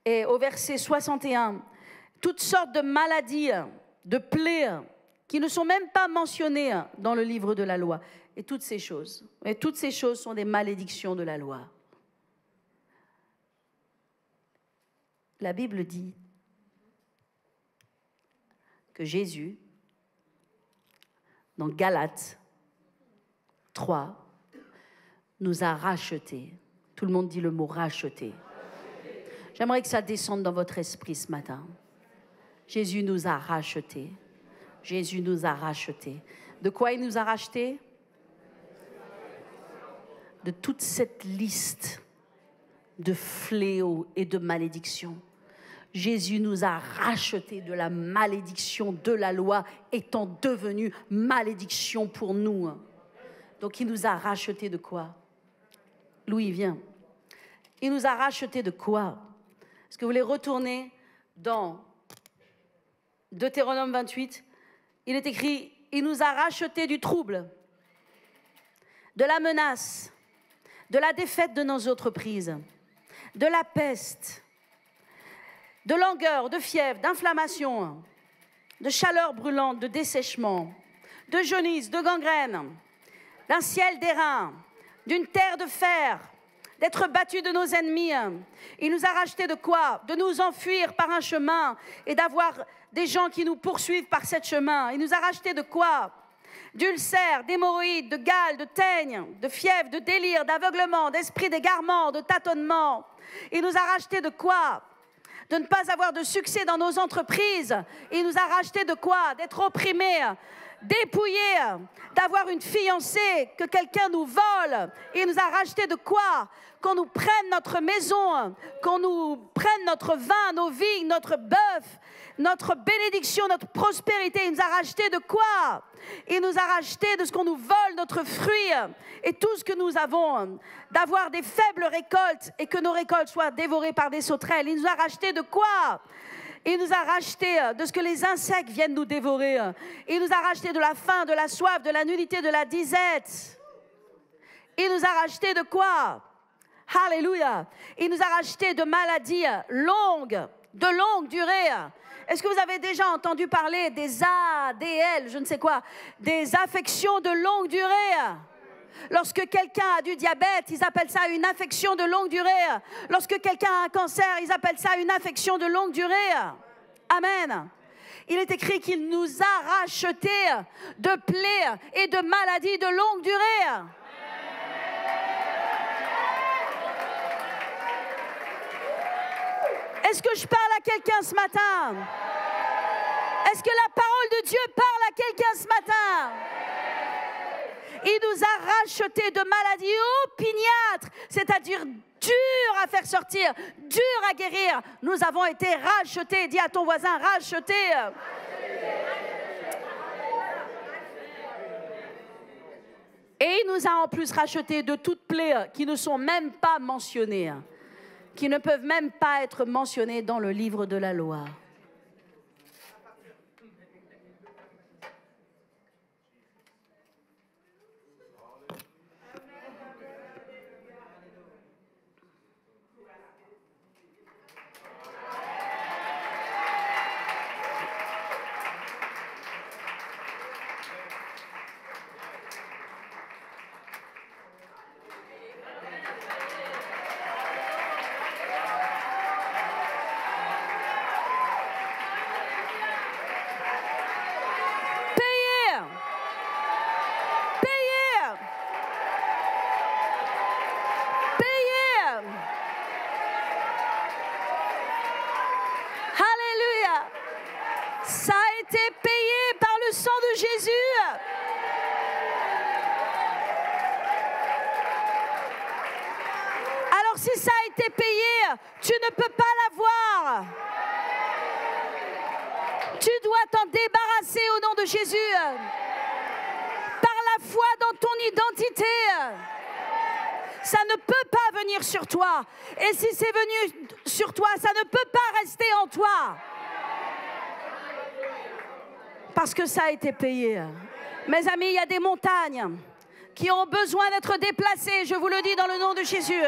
Et au verset 61, toutes sortes de maladies, de plaies, qui ne sont même pas mentionnées dans le livre de la loi. Et toutes ces choses sont des malédictions de la loi. La Bible dit que Jésus, dans Galates 3, nous a rachetés. Tout le monde dit le mot racheter. J'aimerais que ça descende dans votre esprit ce matin. Jésus nous a rachetés. Jésus nous a rachetés. De quoi il nous a rachetés? De toute cette liste de fléaux et de malédictions. Jésus nous a rachetés de la malédiction de la loi, étant devenue malédiction pour nous. Donc il nous a rachetés de quoi? Louis, viens. Il nous a rachetés de quoi? Est-ce que vous voulez retourner dans Deutéronome 28? Il est écrit, il nous a rachetés du trouble, de la menace, de la défaite de nos entreprises, de la peste, de langueur, de fièvre, d'inflammation, de chaleur brûlante, de dessèchement, de jaunisse, de gangrène, d'un ciel d'airain, d'une terre de fer, d'être battus de nos ennemis. Il nous a rachetés de quoi? De nous enfuir par un chemin et d'avoir des gens qui nous poursuivent par ce chemin. Il nous a rachetés de quoi? D'ulcères, d'hémorroïdes, de gales, de teignes, de fièvre, de délire, d'aveuglement, d'esprit d'égarement, de tâtonnement. Il nous a rachetés de quoi? De ne pas avoir de succès dans nos entreprises. Il nous a rachetés de quoi? D'être opprimés, dépouillés, d'avoir une fiancée, que quelqu'un nous vole. Il nous a rachetés de quoi? Qu'on nous prenne notre maison, qu'on nous prenne notre vin, nos vignes, notre bœuf, notre bénédiction, notre prospérité. Il nous a rachetés de quoi? Il nous a rachetés de ce qu'on nous vole, notre fruit et tout ce que nous avons, d'avoir des faibles récoltes et que nos récoltes soient dévorées par des sauterelles. Il nous a rachetés de quoi? Il nous a rachetés de ce que les insectes viennent nous dévorer. Il nous a rachetés de la faim, de la soif, de la nudité, de la disette. Il nous a rachetés de quoi? Alléluia. Il nous a rachetés de maladies longues, de longue durée. Est-ce que vous avez déjà entendu parler des ADL, je ne sais quoi, des affections de longue durée? Lorsque quelqu'un a du diabète, ils appellent ça une affection de longue durée. Lorsque quelqu'un a un cancer, ils appellent ça une affection de longue durée. Amen. Il est écrit qu'il nous a rachetés de plaies et de maladies de longue durée. Est-ce que je parle à quelqu'un ce matin? Est-ce que la parole de Dieu parle à quelqu'un ce matin? Il nous a rachetés de maladies opiniâtres, c'est-à-dire dures à faire sortir, dures à guérir. Nous avons été rachetés. Dis à ton voisin, rachetés. Et il nous a en plus rachetés de toutes plaies qui ne sont même pas mentionnées, qui ne peuvent même pas être mentionnées dans le livre de la loi. Sur toi. Et si c'est venu sur toi, ça ne peut pas rester en toi. Parce que ça a été payé. Mes amis, il y a des montagnes qui ont besoin d'être déplacées. Je vous le dis dans le nom de Jésus.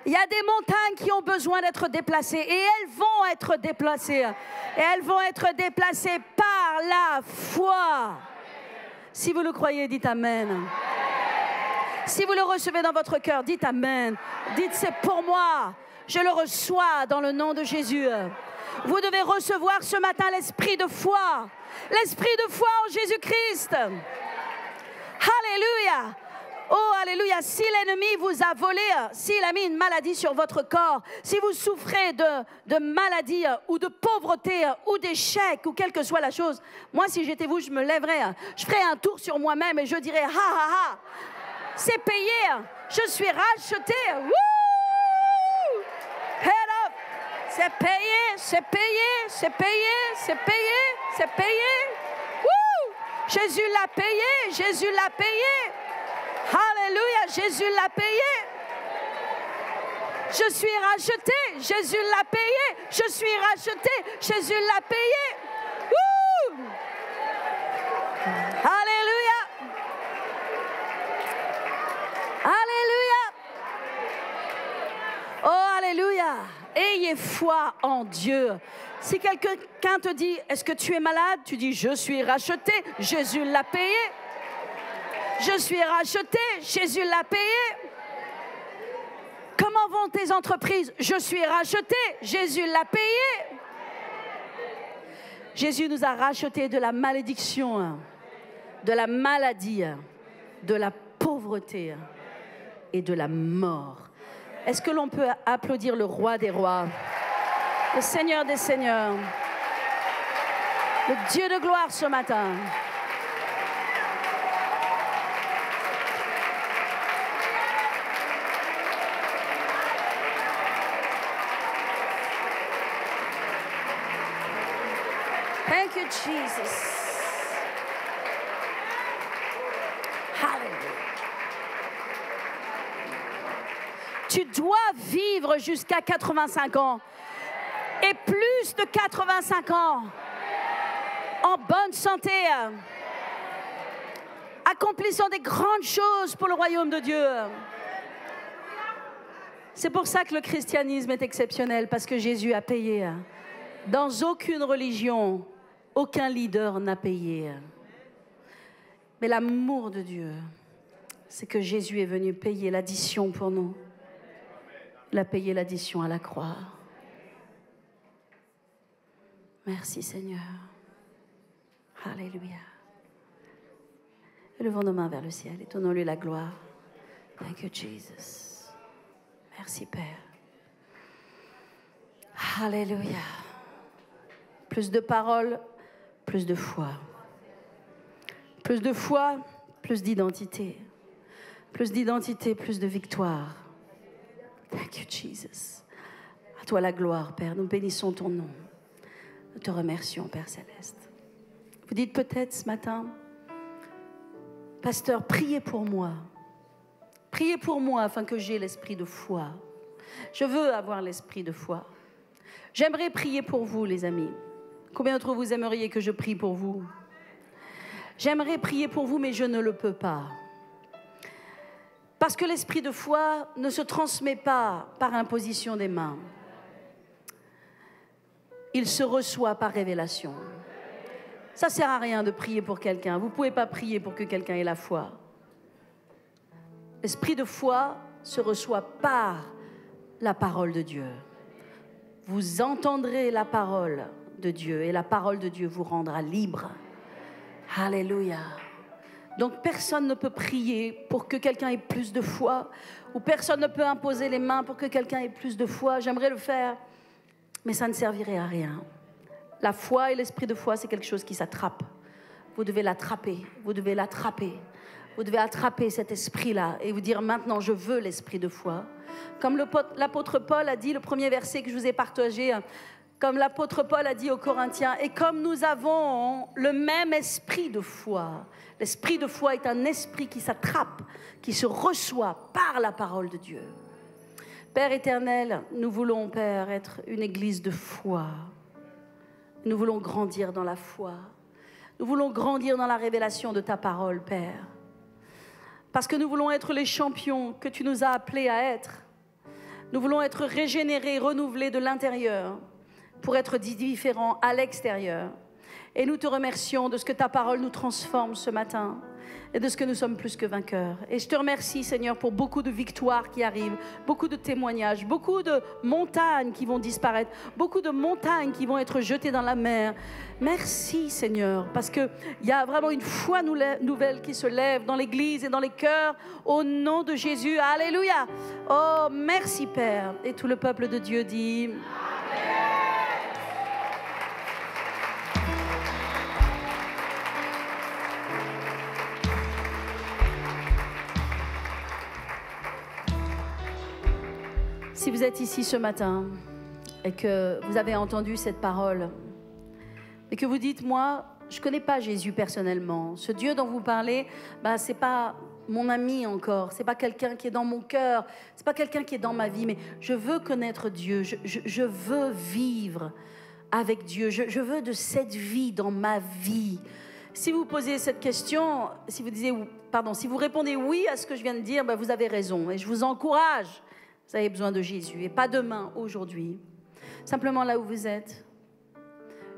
Il y a des montagnes qui ont besoin d'être déplacées. Et elles vont être déplacées. Et elles vont être déplacées par la foi. Si vous le croyez, dites Amen. Si vous le recevez dans votre cœur, dites Amen. Dites c'est pour moi. Je le reçois dans le nom de Jésus. Vous devez recevoir ce matin l'esprit de foi. L'esprit de foi en Jésus-Christ. Alléluia. Oh, alléluia, si l'ennemi vous a volé, s'il a mis une maladie sur votre corps, si vous souffrez de maladie ou de pauvreté ou d'échec ou quelle que soit la chose, moi, si j'étais vous, je me lèverais, je ferais un tour sur moi-même et je dirais, ha, ha, ha, c'est payé, je suis racheté. Wouh! Head up! C'est payé, c'est payé, c'est payé, c'est payé, c'est payé. Wouh! Jésus l'a payé, Jésus l'a payé. Alléluia, Jésus l'a payé. Je suis racheté, Jésus l'a payé. Je suis racheté, Jésus l'a payé. Wouh! Alléluia. Alléluia. Oh, alléluia. Ayez foi en Dieu. Si quelqu'un te dit, est-ce que tu es malade? Tu dis, je suis racheté, Jésus l'a payé. Je suis racheté, Jésus l'a payé. Comment vont tes entreprises? Je suis racheté, Jésus l'a payé. Jésus nous a rachetés de la malédiction, de la maladie, de la pauvreté et de la mort. Est-ce que l'on peut applaudir le roi des rois, le Seigneur des seigneurs, le Dieu de gloire ce matin? Thank you, Jesus. Hallelujah. Tu dois vivre jusqu'à 85 ans et plus de 85 ans en bonne santé, accomplissant des grandes choses pour le royaume de Dieu. C'est pour ça que le christianisme est exceptionnel, parce que Jésus a payé. Dans aucune religion, aucun leader n'a payé. Mais l'amour de Dieu, c'est que Jésus est venu payer l'addition pour nous. Il a payé l'addition à la croix. Merci Seigneur. Alléluia. Élevons nos mains vers le ciel et donnons-lui la gloire. Thank you Jesus. Merci Père. Alléluia. Plus de paroles, plus de foi. Plus de foi, plus d'identité. Plus d'identité, plus de victoire. Thank you, Jesus. À toi la gloire, Père. Nous bénissons ton nom. Nous te remercions, Père Céleste. Vous dites peut-être ce matin, Pasteur, priez pour moi. Priez pour moi afin que j'aie l'esprit de foi. Je veux avoir l'esprit de foi. J'aimerais prier pour vous, les amis. Combien d'entre vous aimeriez que je prie pour vous? J'aimerais prier pour vous, mais je ne le peux pas. Parce que l'esprit de foi ne se transmet pas par imposition des mains. Il se reçoit par révélation. Ça ne sert à rien de prier pour quelqu'un. Vous ne pouvez pas prier pour que quelqu'un ait la foi. L'esprit de foi se reçoit par la parole de Dieu. Vous entendrez la parole de Dieu et la parole de Dieu vous rendra libre. Alléluia. Donc personne ne peut prier pour que quelqu'un ait plus de foi, ou personne ne peut imposer les mains pour que quelqu'un ait plus de foi. J'aimerais le faire, mais ça ne servirait à rien. La foi et l'esprit de foi, c'est quelque chose qui s'attrape. Vous devez l'attraper, vous devez l'attraper. Vous devez attraper cet esprit-là et vous dire maintenant, je veux l'esprit de foi. Comme l'apôtre Paul a dit, le premier verset que je vous ai partagé, comme l'apôtre Paul a dit aux Corinthiens, et comme nous avons le même esprit de foi. L'esprit de foi est un esprit qui s'attrape, qui se reçoit par la parole de Dieu. Père éternel, nous voulons, Père, être une église de foi. Nous voulons grandir dans la foi. Nous voulons grandir dans la révélation de ta parole, Père. Parce que nous voulons être les champions que tu nous as appelés à être. Nous voulons être régénérés, renouvelés de l'intérieur pour être différents à l'extérieur. Et nous te remercions de ce que ta parole nous transforme ce matin et de ce que nous sommes plus que vainqueurs. Et je te remercie, Seigneur, pour beaucoup de victoires qui arrivent, beaucoup de témoignages, beaucoup de montagnes qui vont disparaître, beaucoup de montagnes qui vont être jetées dans la mer. Merci, Seigneur, parce qu'il y a vraiment une foi nouvelle qui se lève dans l'Église et dans les cœurs au nom de Jésus. Alléluia. Oh, merci, Père. Et tout le peuple de Dieu dit... Si vous êtes ici ce matin et que vous avez entendu cette parole et que vous dites, moi, je ne connais pas Jésus personnellement. Ce Dieu dont vous parlez, ce n'est pas mon ami encore. Ce n'est pas quelqu'un qui est dans mon cœur. Ce n'est pas quelqu'un qui est dans ma vie. Mais je veux connaître Dieu. Je veux vivre avec Dieu. Je veux de cette vie dans ma vie. Si vous posez cette question, si vous répondez oui à ce que je viens de dire, vous avez raison. Et je vous encourage. Vous avez besoin de Jésus et pas demain, aujourd'hui. Simplement là où vous êtes.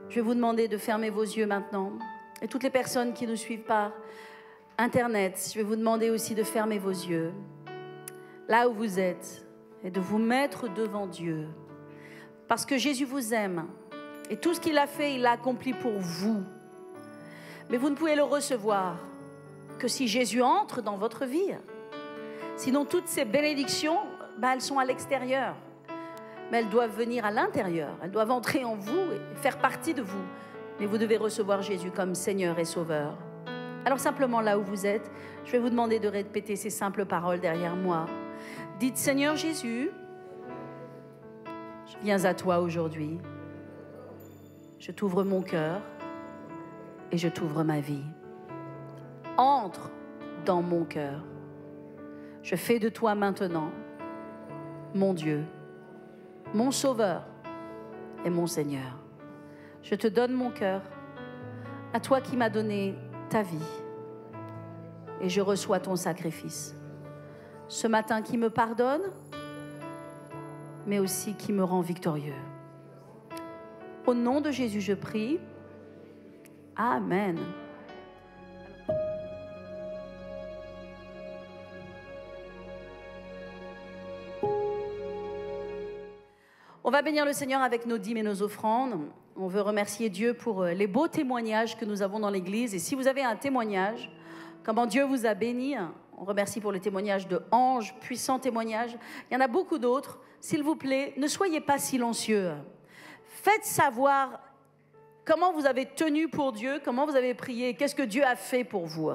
Je vais vous demander de fermer vos yeux maintenant. Et toutes les personnes qui nous suivent par Internet, je vais vous demander aussi de fermer vos yeux. Là où vous êtes. Et de vous mettre devant Dieu. Parce que Jésus vous aime. Et tout ce qu'il a fait, il l'a accompli pour vous. Mais vous ne pouvez le recevoir que si Jésus entre dans votre vie. Sinon, toutes ces bénédictions... elles sont à l'extérieur, mais elles doivent venir à l'intérieur, elles doivent entrer en vous et faire partie de vous. Mais vous devez recevoir Jésus comme Seigneur et Sauveur. Alors simplement là où vous êtes, je vais vous demander de répéter ces simples paroles derrière moi. Dites, Seigneur Jésus, je viens à toi aujourd'hui. Je t'ouvre mon cœur et je t'ouvre ma vie. Entre dans mon cœur. Je fais de toi maintenant mon Dieu, mon Sauveur et mon Seigneur. Je te donne mon cœur, à toi qui m'as donné ta vie, et je reçois ton sacrifice. Ce matin qui me pardonne, mais aussi qui me rend victorieux. Au nom de Jésus, je prie. Amen. On va bénir le Seigneur avec nos dîmes et nos offrandes. On veut remercier Dieu pour les beaux témoignages que nous avons dans l'Église. Et si vous avez un témoignage, comment Dieu vous a béni, on remercie pour le témoignage de Ange, puissant témoignage. Il y en a beaucoup d'autres. S'il vous plaît, ne soyez pas silencieux. Faites savoir comment vous avez tenu pour Dieu, comment vous avez prié, qu'est-ce que Dieu a fait pour vous.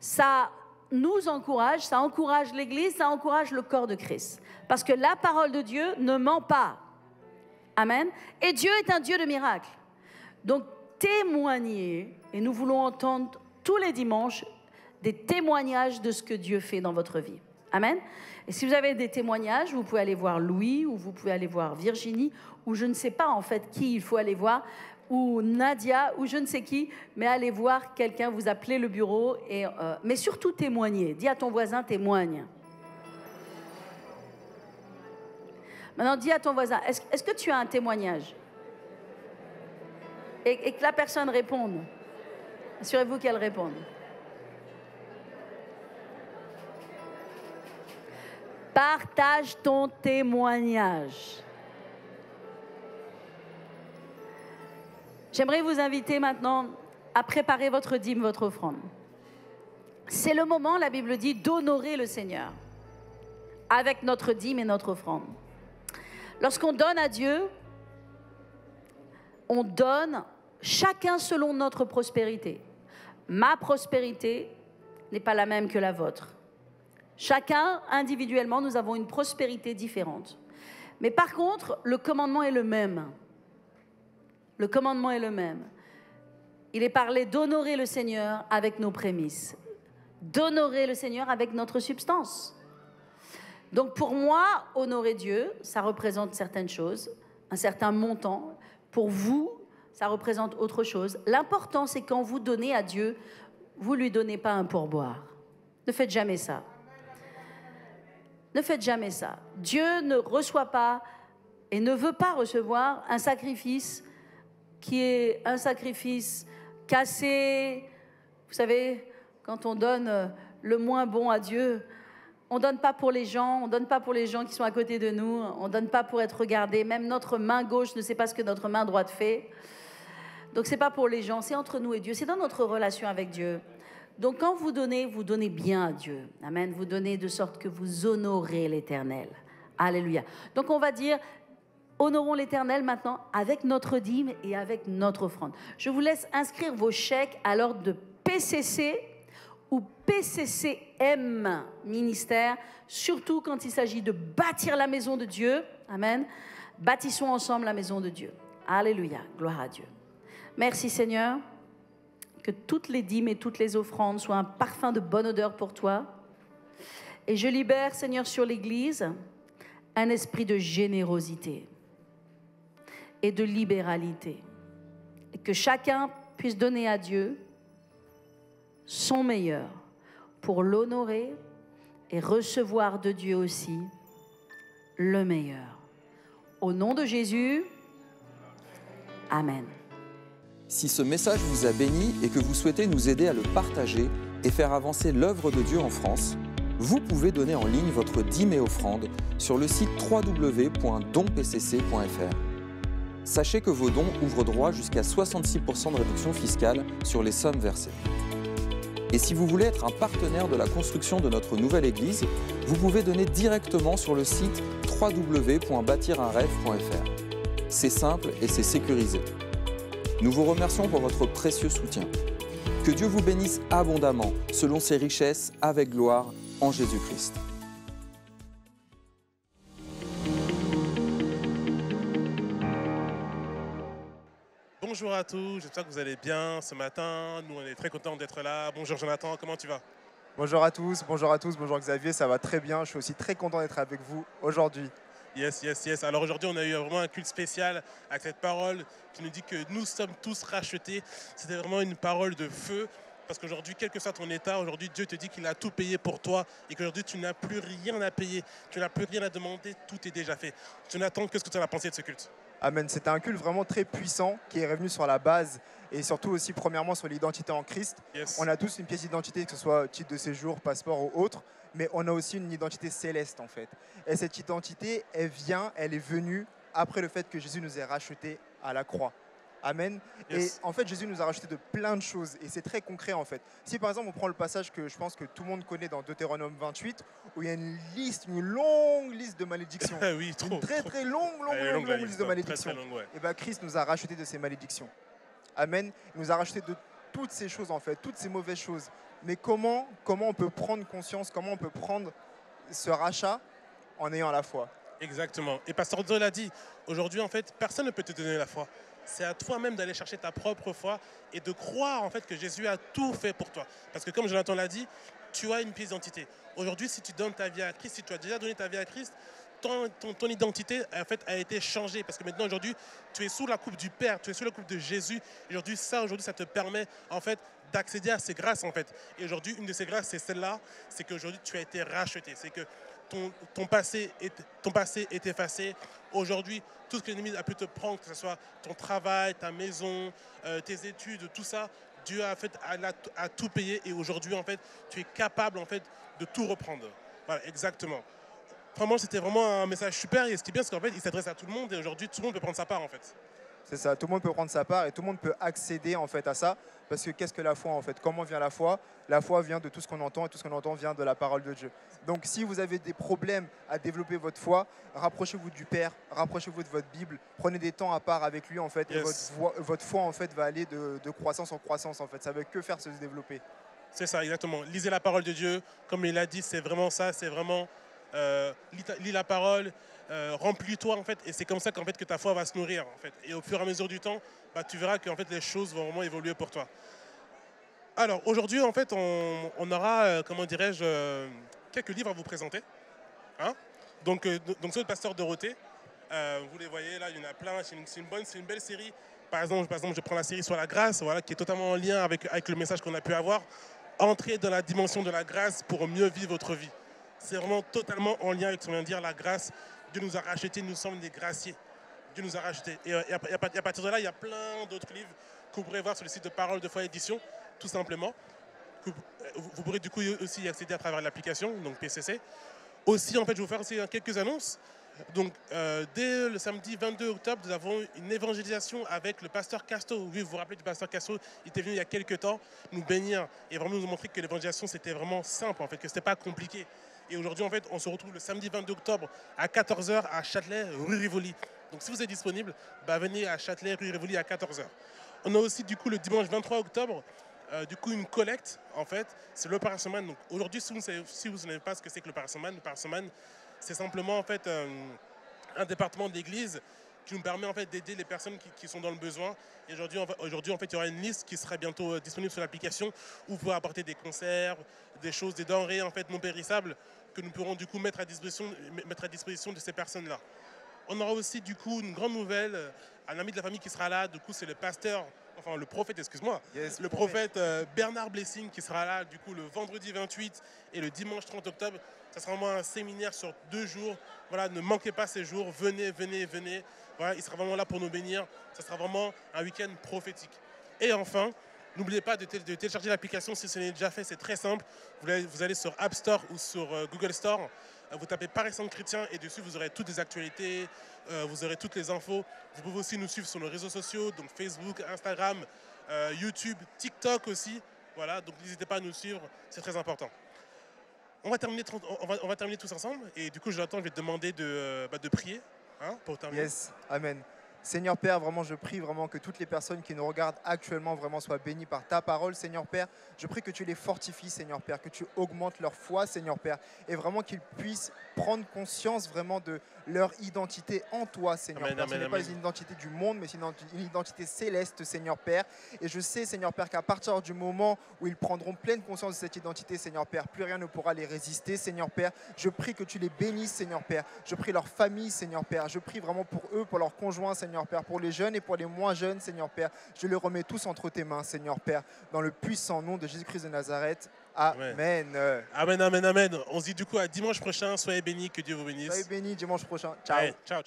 Ça nous encourage, ça encourage l'Église, ça encourage le corps de Christ. Parce que la parole de Dieu ne ment pas. Amen. Et Dieu est un Dieu de miracles. Donc, témoignez. Et nous voulons entendre tous les dimanches des témoignages de ce que Dieu fait dans votre vie. Amen. Et si vous avez des témoignages, vous pouvez aller voir Louis, ou vous pouvez aller voir Virginie, ou je ne sais pas en fait qui il faut aller voir, ou Nadia, ou je ne sais qui, mais allez voir quelqu'un, vous appelez le bureau, mais surtout témoignez. Dis à ton voisin, témoigne. Maintenant, dis à ton voisin, est-ce que tu as un témoignage? Et que la personne réponde. Assurez-vous qu'elle réponde. Partage ton témoignage. J'aimerais vous inviter maintenant à préparer votre dîme, votre offrande. C'est le moment, la Bible dit, d'honorer le Seigneur avec notre dîme et notre offrande. Lorsqu'on donne à Dieu, on donne chacun selon notre prospérité. Ma prospérité n'est pas la même que la vôtre. Chacun, individuellement, nous avons une prospérité différente. Mais par contre, le commandement est le même. Le commandement est le même. Il est parlé d'honorer le Seigneur avec nos prémices. D'honorer le Seigneur avec notre substance. Donc pour moi, honorer Dieu, ça représente certaines choses, un certain montant. Pour vous, ça représente autre chose. L'important, c'est quand vous donnez à Dieu, vous ne lui donnez pas un pourboire. Ne faites jamais ça. Ne faites jamais ça. Dieu ne reçoit pas et ne veut pas recevoir un sacrifice qui est un sacrifice cassé. Vous savez, quand on donne le moins bon à Dieu, on ne donne pas pour les gens, on ne donne pas pour les gens qui sont à côté de nous, on ne donne pas pour être regardé. Même notre main gauche ne sait pas ce que notre main droite fait. Donc ce n'est pas pour les gens, c'est entre nous et Dieu, c'est dans notre relation avec Dieu. Donc quand vous donnez bien à Dieu. Amen, vous donnez de sorte que vous honorez l'Éternel. Alléluia. Donc on va dire, honorons l'Éternel maintenant avec notre dîme et avec notre offrande. Je vous laisse inscrire vos chèques à l'ordre de PCC ou PCCM ministère, surtout quand il s'agit de bâtir la maison de Dieu. Amen. Bâtissons ensemble la maison de Dieu. Alléluia. Gloire à Dieu. Merci Seigneur. Que toutes les dîmes et toutes les offrandes soient un parfum de bonne odeur pour toi. Et je libère, Seigneur, sur l'Église, un esprit de générosité et de libéralité. Et que chacun puisse donner à Dieu son meilleur pour l'honorer et recevoir de Dieu aussi le meilleur. Au nom de Jésus, Amen. Si ce message vous a béni et que vous souhaitez nous aider à le partager et faire avancer l'œuvre de Dieu en France, vous pouvez donner en ligne votre dîme et offrande sur le site www.donpcc.fr. Sachez que vos dons ouvrent droit jusqu'à 66% de réduction fiscale sur les sommes versées. Et si vous voulez être un partenaire de la construction de notre nouvelle église, vous pouvez donner directement sur le site www.bâtirunrêve.fr. C'est simple et c'est sécurisé. Nous vous remercions pour votre précieux soutien. Que Dieu vous bénisse abondamment, selon ses richesses, avec gloire, en Jésus-Christ. Bonjour à tous, j'espère que vous allez bien ce matin. Nous, on est très contents d'être là. Bonjour Jonathan, comment tu vas? Bonjour à tous, bonjour Xavier, ça va très bien. Je suis aussi très content d'être avec vous aujourd'hui. Yes. Alors aujourd'hui, on a eu vraiment un culte spécial avec cette parole qui nous dit que nous sommes tous rachetés. C'était vraiment une parole de feu. Parce qu'aujourd'hui, quel que soit ton état, aujourd'hui, Dieu te dit qu'il a tout payé pour toi et qu'aujourd'hui, tu n'as plus rien à payer, tu n'as plus rien à demander, tout est déjà fait. Jonathan, qu'est-ce que tu en as pensé de ce culte? Amen, c'était un culte vraiment très puissant qui est revenu sur la base et surtout aussi premièrement sur l'identité en Christ. Yes. On a tous une pièce d'identité, que ce soit titre de séjour, passeport ou autre, mais on a aussi une identité céleste en fait. Et cette identité, elle est venue après le fait que Jésus nous ait rachetés à la croix. Amen. Yes. Et en fait, Jésus nous a racheté de plein de choses et c'est très concret en fait. Si par exemple on prend le passage que je pense que tout le monde connaît dans Deutéronome 28, où il y a une longue liste de malédictions. Oui, trop. Une très longue liste de malédictions. Très longue, ouais. Et bien Christ nous a racheté de ces malédictions. Amen. Il nous a racheté de toutes ces choses en fait, toutes ces mauvaises choses. Mais comment on peut prendre conscience, comment on peut prendre ce rachat en ayant la foi? Exactement. Et Pasteur Joe l'a dit, aujourd'hui, en fait, personne ne peut te donner la foi. C'est à toi-même d'aller chercher ta propre foi et de croire en fait que Jésus a tout fait pour toi. Parce que comme Jonathan l'a dit, tu as une pièce d'identité. Aujourd'hui, si tu donnes ta vie à Christ, si tu as déjà donné ta vie à Christ, ton identité en fait, a été changée. Parce que maintenant, aujourd'hui, tu es sous la coupe du Père, tu es sous la coupe de Jésus. Aujourd'hui, ça te permet en fait d'accéder à ces grâces en fait. Et aujourd'hui, une de ces grâces, c'est celle-là, c'est qu'aujourd'hui, tu as été racheté. C'est que ton passé est effacé. Aujourd'hui, tout ce que l'ennemi a pu te prendre, que ce soit ton travail, ta maison, tes études, tout ça, Dieu a tout payé et aujourd'hui, en fait, tu es capable en fait, de tout reprendre. Voilà, exactement. Vraiment, c'était vraiment un message super et ce qui est bien, c'est qu'en fait, il s'adresse à tout le monde et aujourd'hui, tout le monde peut prendre sa part en fait. C'est ça, tout le monde peut prendre sa part et tout le monde peut accéder en fait à ça. Parce que qu'est-ce que la foi en fait? Comment vient la foi? La foi vient de tout ce qu'on entend et tout ce qu'on entend vient de la parole de Dieu. Donc si vous avez des problèmes à développer votre foi, rapprochez-vous du Père, rapprochez-vous de votre Bible, prenez des temps à part avec lui en fait. Yes. Et votre foi en fait va aller de croissance en croissance en fait. Ça ne veut que faire se développer. C'est ça, exactement. Lisez la parole de Dieu. Comme il a dit, c'est vraiment ça, c'est vraiment lis la parole, remplis-toi en fait, et c'est comme ça qu'en fait que ta foi va se nourrir en fait. Et au fur et à mesure du temps, tu verras que en fait les choses vont vraiment évoluer pour toi. Alors aujourd'hui en fait, on aura comment dirais-je quelques livres à vous présenter. Hein, donc c'est le pasteur Dorothée. Vous les voyez là, il y en a plein. C'est une belle série. Par exemple, je prends la série sur la grâce, voilà, qui est totalement en lien avec le message qu'on a pu avoir. Entrer dans la dimension de la grâce pour mieux vivre votre vie. C'est vraiment totalement en lien avec ce qu'on vient de dire, la grâce. Dieu nous a rachetés, nous sommes des graciés. Dieu nous a rachetés. Et à partir de là, il y a plein d'autres livres que vous pourrez voir sur le site de Parole de Foi Édition, tout simplement. Vous pourrez du coup aussi y accéder à travers l'application, donc PCC. Aussi, en fait, je vais vous faire aussi quelques annonces. Donc, dès le samedi 22 octobre, nous avons une évangélisation avec le pasteur Casto. Oui, vous vous rappelez du pasteur Casto, il était venu il y a quelques temps nous bénir et vraiment nous montrer que l'évangélisation, c'était vraiment simple, en fait, que ce n'était pas compliqué. Et aujourd'hui, en fait, on se retrouve le samedi 22 octobre à 14h à Châtelet, rue Rivoli. Donc, si vous êtes disponible, venez à Châtelet, rue Rivoli à 14h. On a aussi, du coup, le dimanche 23 octobre, une collecte, en fait, c'est le Parasoman. Donc aujourd'hui, si vous ne savez pas ce que c'est que le Parasoman, c'est simplement en fait un département de l'Église qui nous permet en fait d'aider les personnes qui sont dans le besoin. Et aujourd'hui, en fait, il y aura une liste qui sera bientôt disponible sur l'application où vous pouvez apporter des conserves, des choses, des denrées en fait non périssables que nous pourrons du coup mettre à disposition de ces personnes-là. On aura aussi du coup une grande nouvelle, un ami de la famille qui sera là. Du coup, c'est le prophète, Yes, le prophète Bernard Blessing qui sera là du coup le vendredi 28 et le dimanche 30 octobre. Ça sera vraiment un séminaire sur 2 jours. Voilà, ne manquez pas ces jours, venez. Voilà, il sera vraiment là pour nous bénir. Ça sera vraiment un week-end prophétique. Et enfin, n'oubliez pas de télécharger l'application si ce n'est déjà fait, c'est très simple. Vous allez sur App Store ou sur Google Store. Vous tapez Paris Centre Chrétien et dessus vous aurez toutes les actualités, vous aurez toutes les infos. Vous pouvez aussi nous suivre sur nos réseaux sociaux, donc Facebook, Instagram, YouTube, TikTok aussi. Voilà, donc n'hésitez pas à nous suivre, c'est très important. On va terminer tous ensemble et du coup Jonathan, je vais te demander de prier pour terminer. Yes, amen. Seigneur Père, vraiment, je prie vraiment que toutes les personnes qui nous regardent actuellement vraiment soient bénies par ta parole, Seigneur Père. Je prie que tu les fortifies, Seigneur Père, que tu augmentes leur foi, Seigneur Père, et vraiment qu'ils puissent prendre conscience vraiment de leur identité en toi, Seigneur Père. Ce n'est pas une identité du monde, mais c'est une identité céleste, Seigneur Père. Et je sais, Seigneur Père, qu'à partir du moment où ils prendront pleine conscience de cette identité, Seigneur Père, plus rien ne pourra les résister, Seigneur Père. Je prie que tu les bénisses, Seigneur Père. Je prie leur famille, Seigneur Père. Je prie vraiment pour eux, pour leurs conjoints, Seigneur Père, pour les jeunes et pour les moins jeunes, Seigneur Père. Je les remets tous entre tes mains, Seigneur Père, dans le puissant nom de Jésus-Christ de Nazareth. Amen. Amen. On se dit du coup à dimanche prochain. Soyez bénis, que Dieu vous bénisse. Soyez bénis dimanche prochain. Ciao. Allez, ciao.